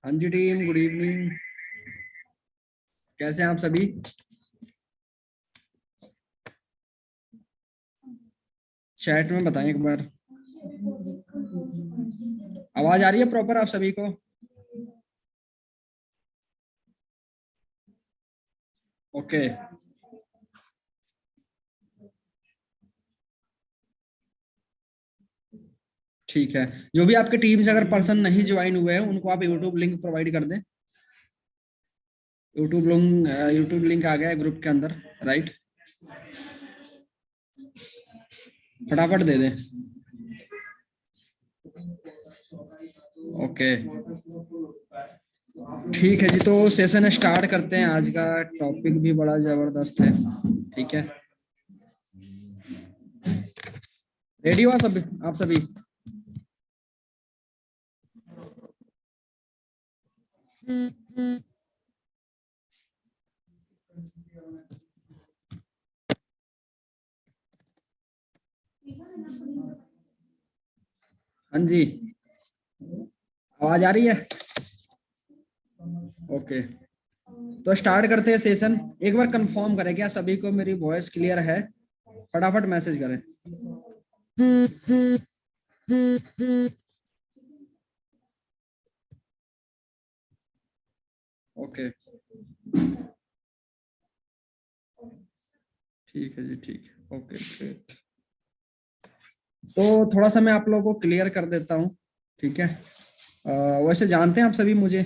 हाँ जी team, good evening. कैसे हैं आप सभी? चैट में बताएं एक बार। आवाज आ रही है प्रॉपर आप सभी को? ओके, ठीक है। जो भी आपके टीम से अगर पर्सन नहीं ज्वाइन हुए हैं उनको आप यूट्यूब लिंक प्रोवाइड कर दें। यूट्यूब लिंक आ गया है ग्रुप के अंदर, राइट? फटाफट दे दें। ओके, ठीक है जी। तो सेशन स्टार्ट करते हैं। आज का टॉपिक भी बड़ा जबरदस्त है। ठीक है, रेडी हो सब आप सभी? हाँ जी, आवाज आ रही है? ओके, तो स्टार्ट करते हैं सेशन। एक बार कंफर्म करें क्या सभी को मेरी वॉइस क्लियर है? फटाफट मैसेज करें। ओके, ठीक है जी, ठीक है। Okay, great. तो थोड़ा सा मैं आप लोगों को क्लियर कर देता हूँ। ठीक है। वैसे जानते हैं आप सभी मुझे?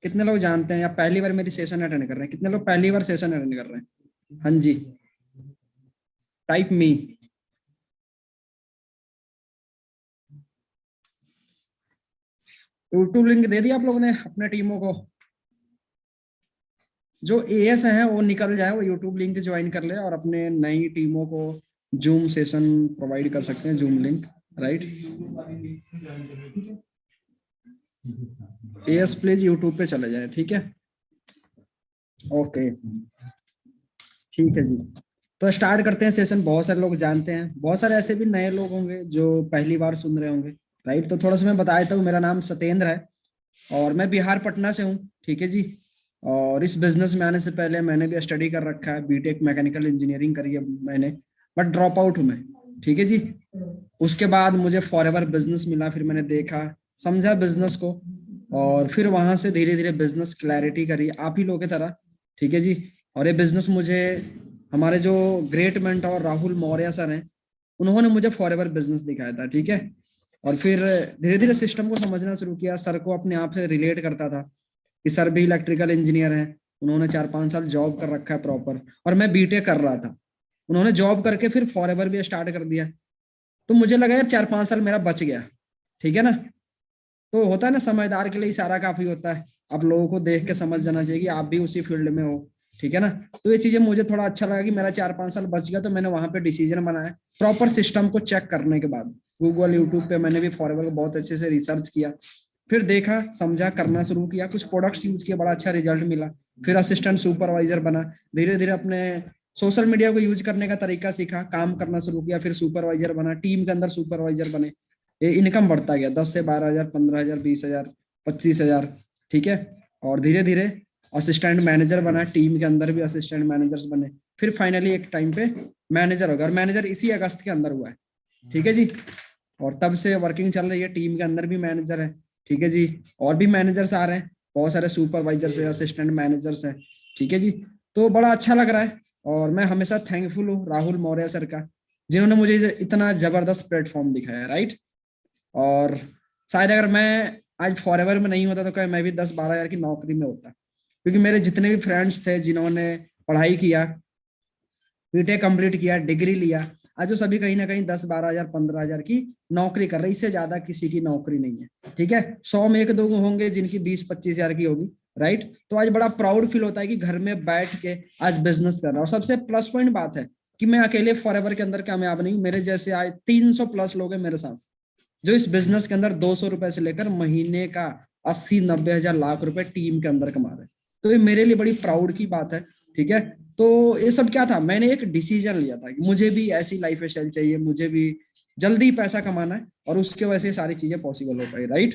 कितने लोग जानते हैं या पहली बार मेरी सेशन अटेंड कर रहे हैं? कितने लोग पहली बार सेशन अटेंड कर रहे हैं? हाँ जी, टाइप मी। यूट्यूब लिंक दे दिया आप लोगों ने अपने टीमों को? जो एएस हैं वो निकल जाए, वो यूट्यूब लिंक ज्वाइन कर ले और अपने नई टीमों को जूम सेशन प्रोवाइड कर सकते हैं, zoom link, right? As please YouTube पे चले जाए, ठीक है? ओके, ठीक है जी। तो स्टार्ट करते हैं सेशन। बहुत सारे लोग जानते हैं, बहुत सारे ऐसे भी नए लोग होंगे जो पहली बार सुन रहे होंगे, राइट? तो थोड़ा सा मैं बता देता हूँ। मेरा नाम सत्येंद्र है और मैं बिहार पटना से हूँ, ठीक है जी। और इस बिजनेस में आने से पहले मैंने भी स्टडी कर रखा है, बीटेक मैकेनिकल इंजीनियरिंग करी है मैंने, बट ड्रॉप आउट हूँ मैं, ठीक है जी। उसके बाद मुझे फॉरएवर बिजनेस मिला, फिर मैंने देखा समझा बिजनेस को, और फिर वहां से धीरे धीरे बिजनेस क्लैरिटी करी आप ही लोगों की तरह, ठीक है जी। और ये बिजनेस मुझे हमारे जो great mentor Rahul Maurya sir हैं, उन्होंने मुझे फॉरएवर बिजनेस दिखाया था, ठीक है। और फिर धीरे धीरे सिस्टम को समझना शुरू किया, सर को अपने आप से रिलेट करता था कि सर भी इलेक्ट्रिकल इंजीनियर हैं, उन्होंने 4-5 साल जॉब कर रखा है प्रॉपर, और मैं बीटेक कर रहा था। उन्होंने जॉब करके फिर फॉरएवर भी स्टार्ट कर दिया। तो मुझे लगा यार 4-5 साल मेरा बच गया, ठीक है ना? तो होता है ना, समझदार के लिए इशारा काफी होता है। आप लोगों को देख के समझ जाना चाहिए कि आप भी उसी फील्ड में हो, ठीक है ना? तो ये चीजें मुझे थोड़ा अच्छा लगा कि मेरा 4-5 साल बच गया, तो मैंने वहां पे डिसीजन बनाया प्रॉपर सिस्टम को चेक करने के बाद। गूगल, यूट्यूब पे मैंने भी फॉरएवर को बहुत अच्छे से रिसर्च किया, फिर देखा समझा करना शुरू किया, कुछ प्रोडक्ट्स यूज किया, बड़ा अच्छा रिजल्ट मिला। फिर असिस्टेंट सुपरवाइजर बना, धीरे धीरे अपने सोशल मीडिया को यूज करने का तरीका सीखा, काम करना शुरू किया, फिर सुपरवाइजर बना, टीम के अंदर सुपरवाइजर बने। ये इनकम बढ़ता गया, 10 से 12 हजार, 15 हजार, 20 हजार, 25 हजार, ठीक है। और धीरे धीरे असिस्टेंट मैनेजर बना, टीम के अंदर भी असिस्टेंट मैनेजर्स बने। फिर फाइनली एक टाइम पे मैनेजर हो गया, और मैनेजर इसी अगस्त के अंदर हुआ है, ठीक है जी। और तब से वर्किंग चल रही है, टीम के अंदर भी मैनेजर है, ठीक है जी। और भी मैनेजर्स आ रहे हैं, बहुत सारे सुपरवाइजर्स है, असिस्टेंट मैनेजर्स हैं, ठीक है जी। तो बड़ा अच्छा लग रहा है, और मैं हमेशा थैंकफुल हूँ राहुल मौर्य सर का, जिन्होंने मुझे इतना जबरदस्त प्लेटफॉर्म दिखाया, राइट? और शायद अगर मैं आज फॉरएवर में नहीं होता तो क्या मैं भी 10-12 हजार की नौकरी में होता, क्योंकि मेरे जितने भी फ्रेंड्स थे जिन्होंने पढ़ाई किया, बीटेक कंप्लीट किया, डिग्री लिया, आज वो सभी कहीं ना कहीं 10-12 हजार, 15 हजार की नौकरी कर रहे हैं। इससे ज्यादा किसी की नौकरी नहीं है, ठीक है। 100 में 1-2 होंगे जिनकी 20-25 हजार की होगी, राइट? तो आज बड़ा प्राउड फील होता है कि घर में बैठ के आज बिजनेस कर रहा हूँ। और सबसे प्लस पॉइंट बात है कि मैं अकेले फॉरएवर के अंदर कामयाब नहीं हूँ, मेरे जैसे आज 300 प्लस लोग हैं मेरे साथ, जो इस बिजनेस के अंदर 200 रुपए से लेकर महीने का 80-90 हजार, लाख रुपए टीम के अंदर कमा रहे हैं। तो ये मेरे लिए बड़ी प्राउड की बात है, ठीक है। तो ये सब क्या था, मैंने एक डिसीजन लिया था कि मुझे भी ऐसी लाइफ स्टाइल चाहिए, मुझे भी जल्दी पैसा कमाना है, और उसके वजह से सारी चीजें पॉसिबल हो पाई, राइट?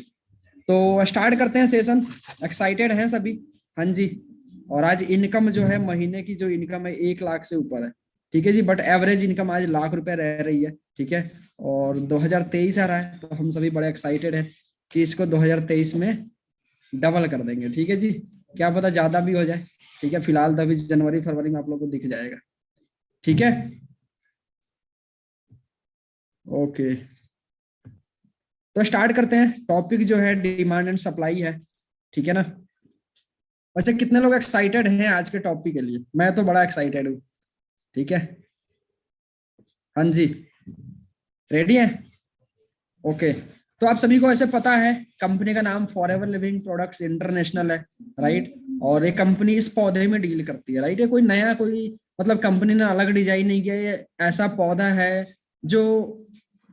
तो स्टार्ट करते हैं सेशन। एक्साइटेड हैं सभी? हाँ जी। और आज इनकम जो है, महीने की जो इनकम है 1 लाख से ऊपर है। ठीक है जी, बट एवरेज इनकम आज लाख रुपए रह रही है। ठीक है। और 2023 आ रहा है, तो हम सभी बड़े एक्साइटेड हैं कि इसको 2023 में डबल कर देंगे। ठीक है जी, क्या पता ज्यादा भी हो जाए। ठीक है, फिलहाल तो अभी जनवरी फरवरी में आप लोग को दिख जाएगा। ठीक है। ओके, तो स्टार्ट करते हैं। टॉपिक जो है डिमांड एंड सप्लाई है। ठीक है ना? वैसे कितने लोग एक्साइटेड हैं आज के टॉपिक के लिए? मैं तो बड़ा एक्साइटेड हूँ। ठीक है। हाँ जी, रेडी है? ओके। तो आप सभी को ऐसे पता है, कंपनी का नाम फॉरएवर लिविंग प्रोडक्ट्स इंटरनेशनल है, राइट? और ये कंपनी इस पौधे में डील करती है, राइट? ये कोई नया, कोई मतलब कंपनी ने अलग डिजाइन नहीं किया। ये ऐसा पौधा है जो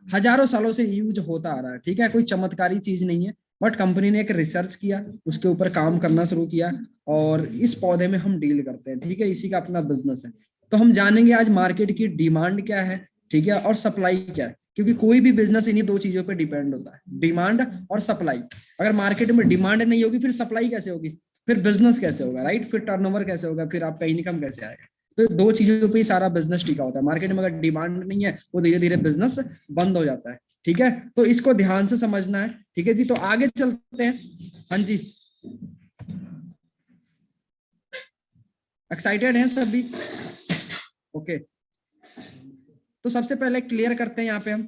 हजारों सालों से यूज होता आ रहा है। ठीक है, कोई चमत्कारी चीज नहीं है। बट कंपनी ने एक रिसर्च किया, उसके ऊपर काम करना शुरू किया, और इस पौधे में हम डील करते हैं। ठीक है, इसी का अपना बिजनेस है। तो हम जानेंगे आज मार्केट की डिमांड क्या है, ठीक है, और सप्लाई क्या है। क्योंकि कोई भी बिजनेस इन्हीं दो चीजों पे डिपेंड होता है, डिमांड और सप्लाई। अगर मार्केट में डिमांड नहीं होगी, फिर सप्लाई कैसे होगी? फिर बिजनेस कैसे होगा, राइट? फिर टर्नओवर कैसे होगा? फिर आपका इनकम कैसे आएगा? तो दो चीजों पे ही सारा बिजनेस टिका होता है। मार्केट में अगर डिमांड नहीं है, वो धीरे धीरे बिजनेस बंद हो जाता है। ठीक है, तो इसको ध्यान से समझना है। ठीक है जी, तो आगे चलते हैं। हाँ जी, एक्साइटेड हैं सभी? ओके, तो सबसे पहले क्लियर करते हैं यहाँ पे हम।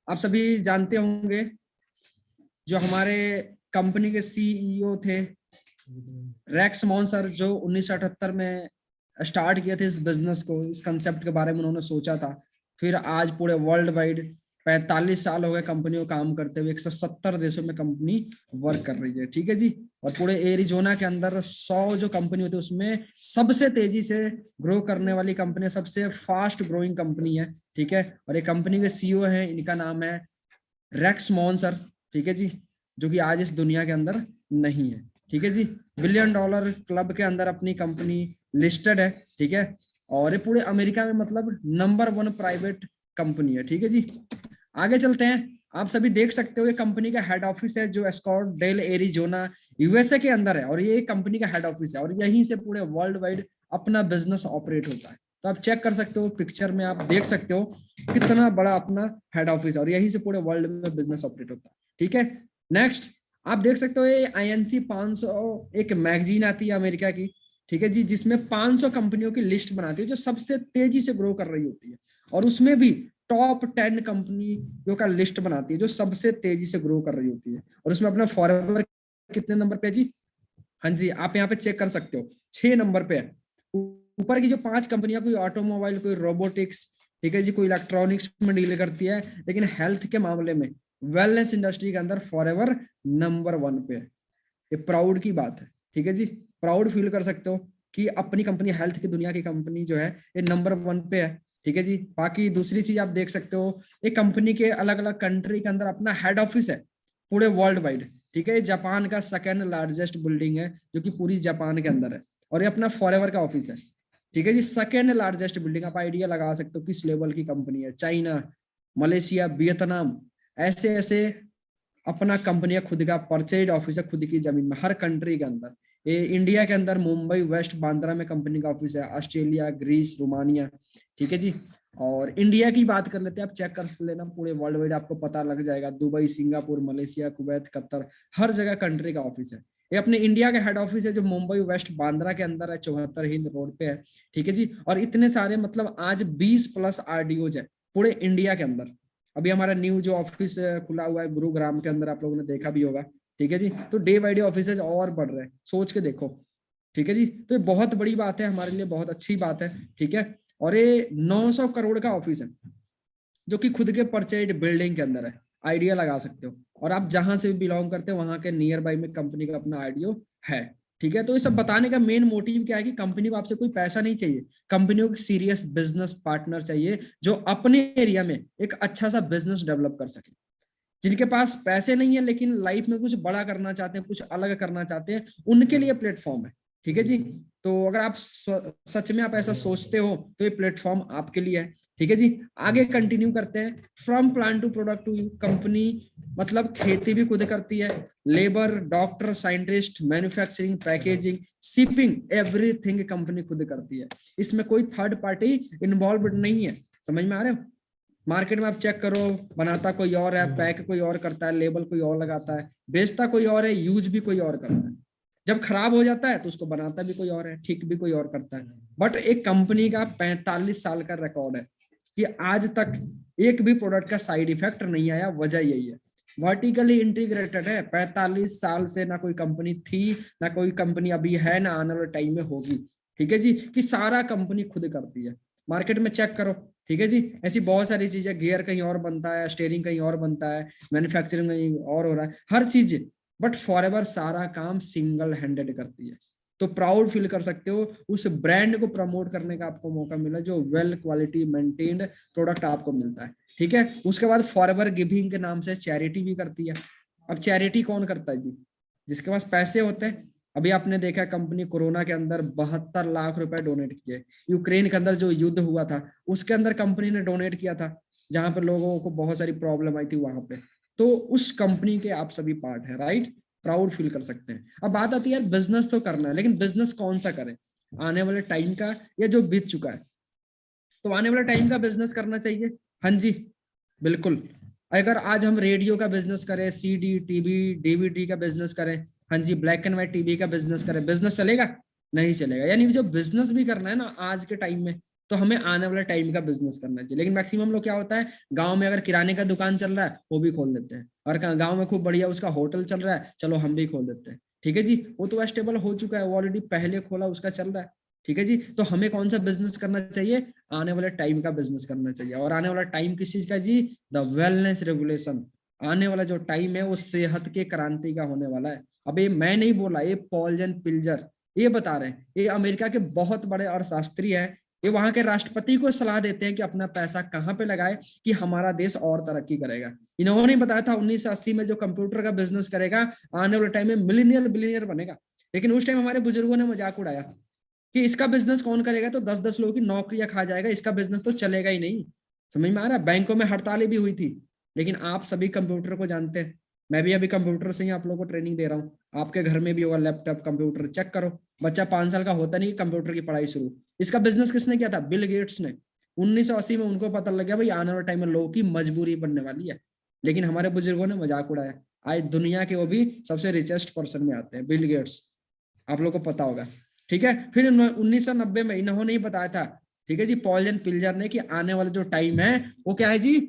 आप सभी जानते होंगे, जो हमारे कंपनी के सीईओ थे रेक्स मॉन्सर, जो 1978 में स्टार्ट किए थे इस बिजनेस को, इस कंसेप्ट के बारे में उन्होंने सोचा था। फिर आज पूरे वर्ल्ड वाइड 45 साल हो गए कंपनी को काम करते हुए। 170 देशों में कंपनी वर्क कर रही है। ठीक है जी। और पूरे एरिजोना के अंदर 100 जो कंपनी होती है, उसमें सबसे तेजी से ग्रो करने वाली कंपनी, सबसे फास्ट ग्रोइंग कंपनी है। ठीक है, और ये कंपनी के सीईओ है, इनका नाम है रेक्स मॉन्सर। ठीक है जी, जो कि आज इस दुनिया के अंदर नहीं है। ठीक है जी, $1 बिलियन क्लब के अंदर अपनी कंपनी लिस्टेड है। ठीक है, और ये पूरे अमेरिका में मतलब नंबर 1 प्राइवेट कंपनी है। ठीक है जी, आगे चलते हैं। आप सभी देख सकते हो, ये कंपनी का हेड ऑफिस है जो स्कॉट डेल एरिजोना यूएसए के अंदर है, और ये कंपनी का हेड ऑफिस है, और यहीं से पूरे वर्ल्ड वाइड अपना बिजनेस ऑपरेट होता है। तो आप चेक कर सकते हो, पिक्चर में आप देख सकते हो कितना बड़ा अपना हेड ऑफिस है, और यहीं से पूरे वर्ल्ड में बिजनेस ऑपरेट होता है। ठीक है, नेक्स्ट आप देख सकते हो, ये INC 500 एक मैगजीन आती है अमेरिका की। ठीक है जी, जिसमें 500 कंपनियों की लिस्ट बनाती है जो सबसे तेजी से ग्रो कर रही होती है, और उसमें भी टॉप 10 कंपनी का लिस्ट बनाती है जो सबसे तेजी से ग्रो कर रही होती है। और उसमें अपना फॉरएवर कितने नंबर पे है जी? हाँ जी, आप यहाँ पे चेक कर सकते हो, 6 नंबर पे है। ऊपर की जो 5 कंपनियां, कोई ऑटोमोबाइल, कोई रोबोटिक्स, ठीक है जी, कोई इलेक्ट्रॉनिक्स में डील करती है, लेकिन हेल्थ के मामले में, वेलनेस इंडस्ट्री के अंदर फॉरएवर नंबर 1 पे है। ये प्राउड की बात है। ठीक है जी, प्राउड फील कर सकते हो कि अपनी कंपनी, हेल्थ की दुनिया की कंपनी जो है, ये नंबर 1 पे है। ठीक है जी, बाकी दूसरी चीज आप देख सकते हो, एक कंपनी के अलग अलग कंट्री के अंदर अपना हेड ऑफिस है पूरे वर्ल्ड वाइड। ठीक है, जापान का 2nd लार्जेस्ट बिल्डिंग है जो कि पूरी जापान के अंदर है, और ये अपना फॉरएवर का ऑफिस है। ठीक है जी, 2nd लार्जेस्ट बिल्डिंग, आप आइडिया लगा सकते हो किस लेवल की कंपनी है। चाइना, मलेशिया, वियतनाम, ऐसे ऐसे अपना कंपनी है, खुद का परचेज ऑफिस है खुद की जमीन में, हर कंट्री के अंदर। ये इंडिया के अंदर मुंबई वेस्ट बांद्रा में कंपनी का ऑफिस है, ऑस्ट्रेलिया, ग्रीस, रोमानिया। ठीक है जी, और इंडिया की बात कर लेते हैं, आप चेक कर लेना, पूरे वर्ल्ड वाइड आपको पता लग जाएगा। Dubai, Singapore, Malaysia, Kuwait, Qatar, हर जगह कंट्री का ऑफिस है। ये अपने इंडिया का हेड ऑफिस है जो मुंबई वेस्ट बांद्रा के अंदर है, 74 हिंद रोड पे है। ठीक है जी, और इतने सारे मतलब आज 20+ RDOs है पूरे इंडिया के अंदर। अभी हमारा न्यू जो ऑफिस खुला हुआ है गुरुग्राम के अंदर, आप लोगों ने देखा भी होगा। ठीक है जी, तो डे बाई डे ऑफिस और बढ़ रहे हैं, सोच के देखो। ठीक है जी, तो ये बहुत बड़ी बात है हमारे लिए, बहुत अच्छी बात है। ठीक है, और ये 900 करोड़ का ऑफिस है जो कि खुद के परचेज बिल्डिंग के अंदर है, आइडिया लगा सकते हो। और आप जहां से भी बिलोंग करते हो, वहां के नियर बाई में कंपनी का अपना आइडियो है। ठीक है, तो ये सब बताने का मेन मोटिव क्या है कि कंपनी को आपसे कोई पैसा नहीं चाहिए, कंपनी को सीरियस बिजनेस पार्टनर चाहिए जो अपने एरिया में एक अच्छा सा बिजनेस डेवलप कर सके। जिनके पास पैसे नहीं है लेकिन लाइफ में कुछ बड़ा करना चाहते हैं, कुछ अलग करना चाहते हैं, उनके लिए प्लेटफॉर्म है। ठीक है जी। तो अगर आप सच में आप ऐसा सोचते हो तो ये प्लेटफॉर्म आपके लिए है। ठीक है जी। आगे कंटिन्यू करते हैं। From plan to product to company, मतलब खेती भी खुद करती है, labour, doctor, scientist, manufacturing, packaging, shipping, everything company खुद करती है। इसमें कोई थर्ड पार्टी इन्वॉल्व नहीं है। समझ में आ रहे हो? मार्केट में आप चेक करो, बनाता कोई और है, पैक कोई और करता है, लेबल कोई और लगाता है, बेचता कोई और है, यूज भी कोई और करता है। जब खराब हो जाता है तो उसको बनाता भी कोई और है, ठीक भी कोई और करता है। बट एक कंपनी का 45 साल का रिकॉर्ड है कि आज तक एक भी प्रोडक्ट का साइड इफेक्ट नहीं आया। वजह यही है, वर्टिकली इंटीग्रेटेड है। 45 साल से ना कोई कंपनी थी, ना कोई कंपनी अभी है, ना आने वाले टाइम में होगी। ठीक है जी, कि सारा कंपनी खुद करती है। मार्केट में चेक करो। ठीक है जी। ऐसी बहुत सारी चीजें, गियर कहीं और बनता है, स्टेयरिंग कहीं और बनता है, मैन्युफैक्चरिंग कहीं और हो रहा है, हर चीज, बट फॉरएवर सारा काम सिंगल हैंडेड करती है। तो प्राउड फील कर सकते हो, उस ब्रांड को प्रमोट करने का आपको मौका मिला जो वेल क्वालिटी मेंटेन्ड प्रोडक्ट आपको मिलता है। ठीक है। उसके बाद फॉरएवर गिविंग के नाम से चैरिटी भी करती है। अब चैरिटी कौन करता है जी? जिसके पास पैसे होते हैं। अभी आपने देखा कंपनी कोरोना के अंदर 72 लाख रुपए डोनेट किए। यूक्रेन के अंदर जो युद्ध हुआ था उसके अंदर कंपनी ने डोनेट किया था, जहां पर लोगों को बहुत सारी प्रॉब्लम आई थी वहां पे। तो उस कंपनी के आप सभी पार्ट है, राइट? प्राउड फील कर सकते हैं। अब बात आती है यार, बिजनेस तो करना है, लेकिन बिजनेस कौन सा करें, आने वाले टाइम का या जो बीत चुका है? तो आने वाले टाइम का बिजनेस करना चाहिए। हाँ जी, बिल्कुल। अगर आज हम रेडियो का बिजनेस करें, सीडी, टीवी, डीवीडी का बिजनेस करें, हाँ जी, ब्लैक एंड व्हाइट टीवी का बिजनेस करें, बिजनेस चलेगा? नहीं चलेगा। यानी जो बिजनेस भी करना है ना आज के टाइम में, तो हमें आने वाले टाइम का बिजनेस करना चाहिए। लेकिन मैक्सिमम लोग क्या होता है, गांव में अगर किराने का दुकान चल रहा है वो भी खोल देते हैं, और गांव में खूब बढ़िया उसका होटल चल रहा है, चलो हम भी खोल देते हैं। ठीक है जी, वो तो स्टेबल हो चुका है, वो ऑलरेडी पहले खोला, उसका चल रहा है। ठीक है जी। तो हमें कौन सा बिजनेस करना चाहिए? आने वाले टाइम का बिजनेस करना चाहिए। और आने वाला टाइम किस चीज का जी? The wellness revolution. आने वाला जो टाइम है वो सेहत के क्रांति का होने वाला है। अब ये मैं नहीं बोला, ये पॉल पिल्जर ये बता रहे हैं। ये अमेरिका के बहुत बड़े अर्थशास्त्री हैं। ये वहां के राष्ट्रपति को सलाह देते हैं कि अपना पैसा कहाँ पे लगाए कि हमारा देश और तरक्की करेगा। इन्होंने बताया था 1980 में जो कंप्यूटर का बिजनेस करेगा आने वाले टाइम में मिलीनियर बिलीनियर बनेगा। लेकिन उस टाइम हमारे बुजुर्गों ने मजाक उड़ाया कि इसका बिजनेस कौन करेगा, तो 10-10 लोगों की नौकरियां खा जाएगा, इसका बिजनेस तो चलेगा ही नहीं। समझ में आ रहा है? बैंकों में हड़तालें भी हुई थी। लेकिन आप सभी कंप्यूटर को जानते हैं, मैं भी अभी कंप्यूटर से ही आप लोगों को ट्रेनिंग दे रहा हूँ। आपके घर में भी होगा लैपटॉप, कंप्यूटर, चेक करो। बच्चा 5 साल का होता नहीं कंप्यूटर की पढ़ाई शुरू। इसका बिजनेस किसने किया था? बिल गेट्स ने। 1980 में उनको पता लग गया भाई आने वाले टाइम में लोगों की मजबूरी बनने वाली है। लेकिन हमारे बुजुर्गों ने मजाक उड़ाया। आज दुनिया के वो भी सबसे रिचेस्ट पर्सन में आते हैं, बिल गेट्स। आप लोग को पता होगा। ठीक है। फिर 1990 में इन्होंने ही बताया था, ठीक है जी, पॉल पिल्जर ने, कि आने वाला जो टाइम है वो क्या है जी?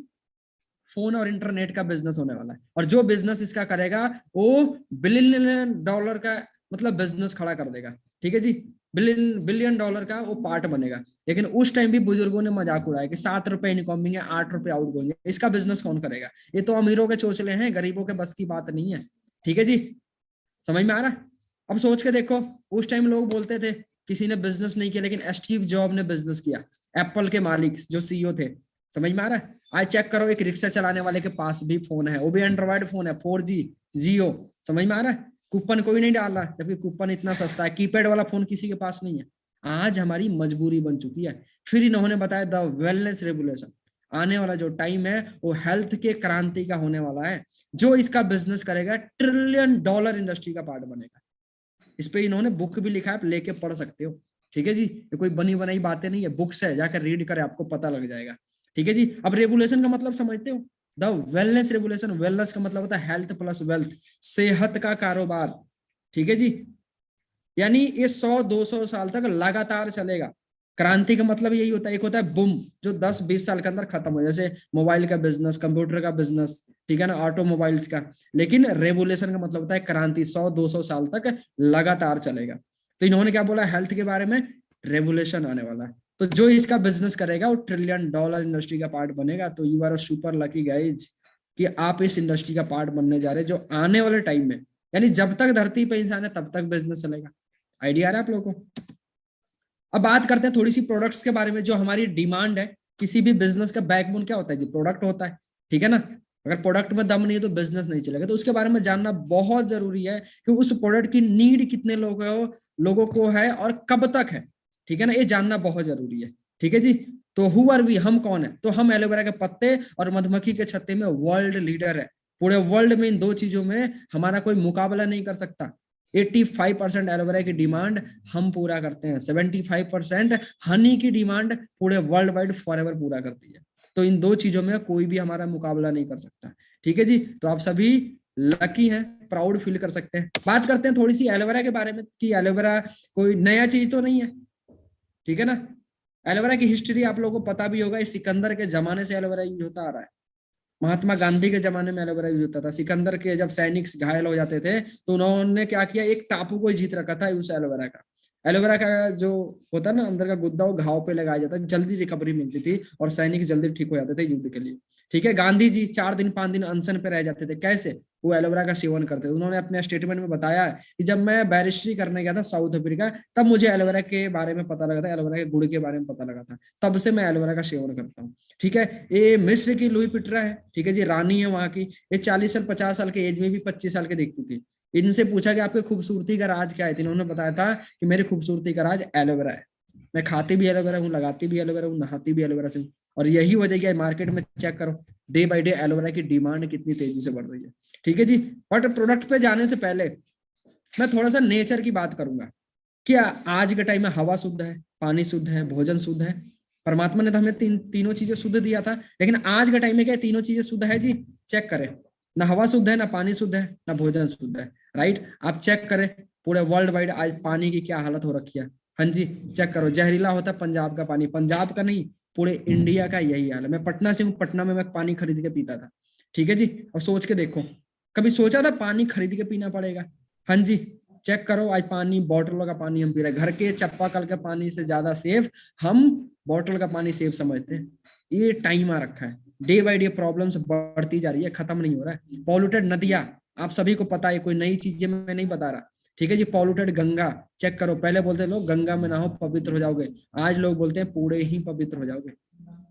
फोन और इंटरनेट का बिजनेस होने वाला है। और जो बिजनेस इसका करेगा वो बिलियन डॉलर का मतलब बिजनेस खड़ा कर देगा। ठीक है जी। बिलियन बिलियन डॉलर का वो पार्ट बनेगा। लेकिन उस टाइम भी बुजुर्गों ने मजाक उड़ाया कि 7 रुपए इनकमिंग है, 8 रुपए आउट गोइंग है, इसका बिजनेस कौन करेगा? ये तो अमीरों के चोचले हैं, गरीबों के बस की बात नहीं है। ठीक है जी। समझ में आ रहा है? अब सोच के देखो, उस टाइम लोग बोलते थे किसी ने बिजनेस नहीं किया, लेकिन स्टीव जॉब ने बिजनेस किया, एप्पल के मालिक जो सीईओ थे। समझ में आ रहा है? आज चेक करो, एक रिक्शा चलाने वाले के पास भी फोन है, वो भी एंड्रॉइड फोन है, 4G जियो। समझ में आ रहा है? कूपन कोई नहीं डाल रहा, जबकि कूपन इतना सस्ता है। कीपैड वाला फोन किसी के पास नहीं है। आज हमारी मजबूरी बन चुकी है। फिर इन्होंने बताया द वेलनेस रेगुलेशन। आने वाला जो टाइम है वो हेल्थ के क्रांति का होने वाला है। जो इसका बिजनेस करेगा $1 ट्रिलियन इंडस्ट्री का पार्ट बनेगा। इस पे इन्होंने बुक भी लिखा है, आप लेके पढ़ सकते हो। ठीक है जी, ये कोई बनी बनाई बातें नहीं है, बुक्स है, जाकर रीड करें, आपको पता लग जाएगा। ठीक है जी। अब रेगुलेशन का मतलब समझते हो? द वेलनेस रेगुलेशन, वेलनेस का मतलब होता है हेल्थ प्लस वेल्थ, सेहत का कारोबार। ठीक है जी। यानी ये 100-200 साल तक लगातार चलेगा। क्रांति का मतलब यही होता है, एक होता है बूम जो 10-20 साल के अंदर खत्म हो, जैसे मोबाइल का बिजनेस, कंप्यूटर का बिजनेस, ठीक है ना, ऑटोमोबाइल्स का। लेकिन रेवोल्यूशन का मतलब होता है क्रांति 100-200 साल तक लगातार चलेगा। तो इन्होंने क्या बोला हेल्थ के बारे में? रेवोल्यूशन आने वाला है। तो जो इसका बिजनेस करेगा वो $1 ट्रिलियन इंडस्ट्री का पार्ट बनेगा। तो you are a super lucky guys कि आप इस इंडस्ट्री का पार्ट बनने जा रहे हैं, जो आने वाले टाइम में, यानी जब तक धरती पे इंसान है तब तक बिजनेस चलेगा। आइडिया आ रहा है आप लोगों को? अब बात करते हैं थोड़ी सी प्रोडक्ट्स के बारे में, जो हमारी डिमांड है। किसी भी बिजनेस का बैकबोन क्या होता है जी? प्रोडक्ट होता है। ठीक है ना? अगर प्रोडक्ट में दम नहीं है तो बिजनेस नहीं चलेगा। तो उसके बारे में जानना बहुत जरूरी है कि उस प्रोडक्ट की नीड कितने लोग है, लोगों को है और कब तक है, ठीक है ना, ये जानना बहुत जरूरी है। ठीक है जी। तो हु आर वी, हम कौन है? तो हम एलोवेरा के पत्ते और मधुमक्खी के छत्ते में वर्ल्ड लीडर है। पूरे वर्ल्ड में इन दो चीजों में हमारा कोई मुकाबला नहीं कर सकता। 85% एलोवेरा की डिमांड हम पूरा करते हैं, 75% हनी की डिमांड पूरे वर्ल्ड वाइड फॉर एवर पूरा करती है। तो इन दो चीजों में कोई भी हमारा मुकाबला नहीं कर सकता। ठीक है जी। तो आप सभी लकी हैं, प्राउड फील कर सकते हैं। बात करते हैं थोड़ी सी एलोवेरा के बारे में कि एलोवेरा कोई नया चीज तो नहीं है, ठीक है ना। एलोवेरा की हिस्ट्री आप लोगों को पता भी होगा, इस सिकंदर के जमाने से एलोवेरा यूज होता आ रहा है। महात्मा गांधी के जमाने में एलोवेरा यूज होता था। सिकंदर के जब सैनिक घायल हो जाते थे तो उन्होंने क्या किया, एक टापू को जीत रखा था उस एलोवेरा का। एलोवेरा का जो होता है ना अंदर का गुद्दा, वो घाव पे लगाया जाता है, जल्दी रिकवरी मिलती थी और सैनिक जल्दी ठीक हो जाते थे युद्ध के लिए। ठीक है। गांधी जी 4 दिन 5 दिन अनशन पे रह जाते थे, कैसे? वो एलोवेरा का सेवन करते थे। उन्होंने अपने स्टेटमेंट में बताया कि जब मैं बैरिस्ट्री करने गया था साउथ अफ्रीका, तब मुझे एलोवेरा के बारे में पता लगा था, एलोवेरा के गुड़ के बारे में पता लगा था, तब से मैं एलोवेरा का सेवन करता हूँ। ठीक है। ये मिस्र की लुई पिटरा है, ठीक है जी, रानी है वहां की। ये 40 साल 50 साल के एज में भी 25 साल के दिखती थी। इनसे पूछा कि आपके खूबसूरती का राज क्या है, इन्होंने बताया था कि मेरी खूबसूरती का राज एलोवेरा है। मैं खाती भी एलोवेरा हूँ, लगाती भी एलोवेरा हूँ, नहाती भी एलोवेरा से हूँ। और यही वजह क्या है, मार्केट में चेक करो डे बाई डे एलोवेरा की डिमांड कितनी तेजी से बढ़ रही है। ठीक है जी। बट प्रोडक्ट पे जाने से पहले मैं थोड़ा सा नेचर की बात करूंगा। क्या आज के टाइम में हवा शुद्ध है, पानी शुद्ध है, भोजन शुद्ध है? परमात्मा ने तो हमें तीनों चीजें शुद्ध दिया था, लेकिन आज के टाइम में क्या तीनों चीजें शुद्ध है जी? चेक करें। ना हवा शुद्ध है, ना पानी शुद्ध है, ना भोजन शुद्ध है। राइट। आप चेक करें पूरे वर्ल्ड वाइड आज पानी की क्या हालत हो रखी है। हाँ जी। चेक करो, जहरीला होता है पंजाब का पानी, पंजाब का नहीं पूरे इंडिया का यही हाल है। मैं पटना से हूँ, पटना में मैं पानी खरीद के पीता था। ठीक है जी। और सोच के देखो, कभी सोचा था पानी खरीद के पीना पड़ेगा? हाँ जी। चेक करो आज पानी, बॉटलों का पानी हम पी रहे हैं। घर के चापाकल के पानी से ज्यादा सेफ हम बॉटल का पानी सेफ समझते हैं। ये टाइम आ रखा है, डे बाई डे प्रॉब्लम्स बढ़ती जा रही है, खत्म नहीं हो रहा है। पॉल्यूटेड नदियां, आप सभी को पता है, कोई नई चीजें मैं नहीं बता रहा। ठीक है जी। पॉल्यूटेड गंगा, चेक करो, पहले बोलते लोग गंगा में नहाओ पवित्र हो जाओगे, आज लोग बोलते हैं पूरे ही पवित्र हो जाओगे,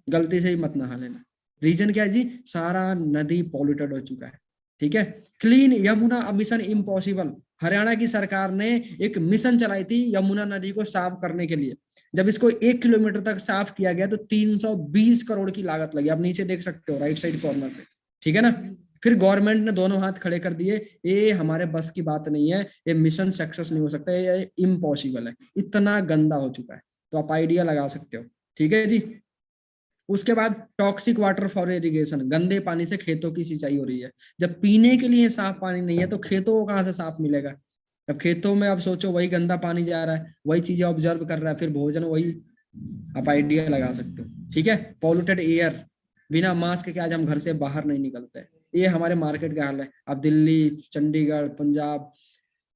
गलती से ही मत नहा लेना। रीजन क्या है जी? सारा नदी पॉल्यूटेड हो चुका है। ठीक है। Clean Yamuna mission impossible, Haryana की सरकार ने एक मिशन चलाई थी यमुना नदी को साफ करने के लिए। जब इसको 1 किलोमीटर तक साफ किया गया तो 320 करोड़ की लागत लगी। आप नीचे देख सकते हो राइट साइड कॉर्नर पे। ठीक है ना। फिर गवर्नमेंट ने दोनों हाथ खड़े कर दिए, ये हमारे बस की बात नहीं है, ये मिशन सक्सेस नहीं हो सकता, ये इम्पॉसिबल है, इतना गंदा हो चुका है। तो आप आइडिया लगा सकते हो। ठीक है जी। उसके बाद टॉक्सिक वाटर फॉर इरिगेशन, गंदे पानी से खेतों की सिंचाई हो रही है। जब पीने के लिए साफ पानी नहीं है तो खेतों को कहाँ से साफ मिलेगा? जब खेतों में अब सोचो वही गंदा पानी जा रहा है, वही चीजें ऑब्जर्व कर रहा है, फिर भोजन वही। आप आइडिया लगा सकते हो। ठीक है। पॉल्यूटेड एयर, बिना मास्क के आज हम घर से बाहर नहीं निकलते। ये हमारे मार्केट का हाल है। आप दिल्ली, चंडीगढ़, पंजाब,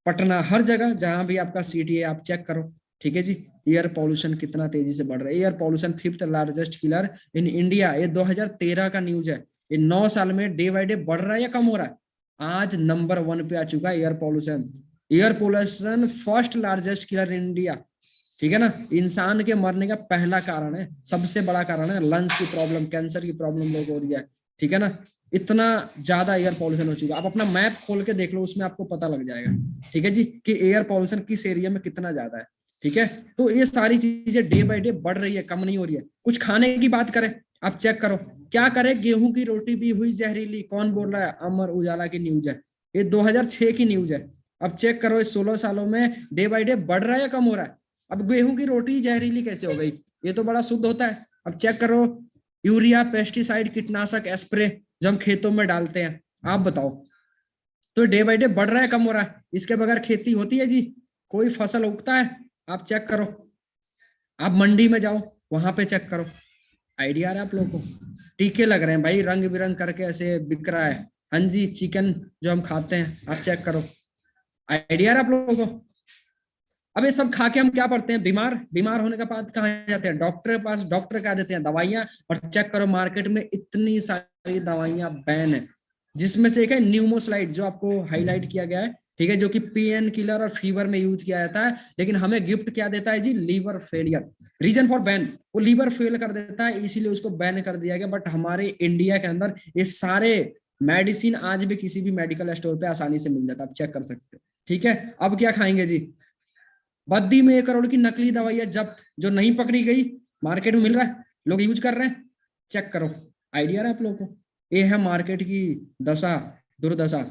पटना, हर जगह जहां भी आपका सिटी है आप चेक करो। ठीक है जी। एयर पॉल्यूशन कितना तेजी से बढ़ रहा है। Air pollution 5th largest killer in India, ये 2013 का न्यूज है। ये 9 साल में डे बाई डे बढ़ रहा है या कम हो रहा है? आज नंबर 1 पे आ चुका है air pollution. Air pollution first largest killer in India. ठीक है ना। इंसान के मरने का पहला कारण है, सबसे बड़ा कारण है, लंग्स की प्रॉब्लम, कैंसर की प्रॉब्लम लोग हो रही है। ठीक है ना। इतना ज्यादा एयर पॉल्यूशन हो चुका है। आप अपना मैप खोल के देख लो, उसमें आपको पता लग जाएगा। ठीक है जी, कि एयर पॉल्यूशन किस एरिया में कितना ज्यादा है। ठीक है। तो ये सारी चीजें डे बाई डे बढ़ रही है, कम नहीं हो रही है। कुछ खाने की बात करें, आप चेक करो, क्या करें, गेहूं की रोटी भी हुई जहरीली, कौन बोल रहा है? अमर उजाला की न्यूज है, ये 2006 की न्यूज है। अब चेक करो इस 16 सालों में डे बाई डे बढ़ रहा है या कम हो रहा है? अब गेहूं की रोटी जहरीली कैसे हो गई? ये तो बड़ा शुद्ध होता है। अब चेक करो, यूरिया, पेस्टिसाइड, कीटनाशक स्प्रे जो हम खेतों में डालते हैं, आप बताओ, तो डे बाई डे बढ़ रहा है कम हो रहा है? इसके बगैर खेती होती है जी? कोई फसल उगता है? आप चेक करो, आप मंडी में जाओ, वहां पे चेक करो। आइडिया आ रहा है आप लोगों को? टीके लग रहे हैं भाई, रंग बिरंग करके ऐसे बिक रहा है। हाँ जी। चिकन जो हम खाते हैं, आप चेक करो। आइडिया आ रहा है आप लोगों को? अब ये सब खा के हम क्या पढ़ते हैं? बीमार, बीमार होने के बाद कहाँ जाते हैं? डॉक्टर के पास। डॉक्टर क्या देते हैं? दवाइयां। और चेक करो मार्केट में इतनी सारी दवाइयां बैन है, जिसमें से एक है न्यूमोस्लाइड जो आपको हाईलाइट किया गया है। ठीक है। जो कि पेन किलर और फीवर में यूज किया जाता है, लेकिन हमें गिफ्ट क्या देता है जी? Liver failure. Reason for ban, वो लीवर फेल कर देता है, इसीलिए उसको बैन कर दिया गया। बट हमारे इंडिया के अंदर ये सारे मेडिसिन आज भी किसी भी मेडिकल स्टोर पे आसानी से मिल जाता है, आप चेक कर सकते हो। ठीक है। अब क्या खाएंगे जी? बद्दी में 1 करोड़ की नकली दवाइयां जब्त, जो नहीं पकड़ी गई, मार्केट में मिल रहा है, लोग यूज कर रहे हैं। चेक करो, आइडिया है आप लोगों को। ये है मार्केट की दशा, दुर्दशा।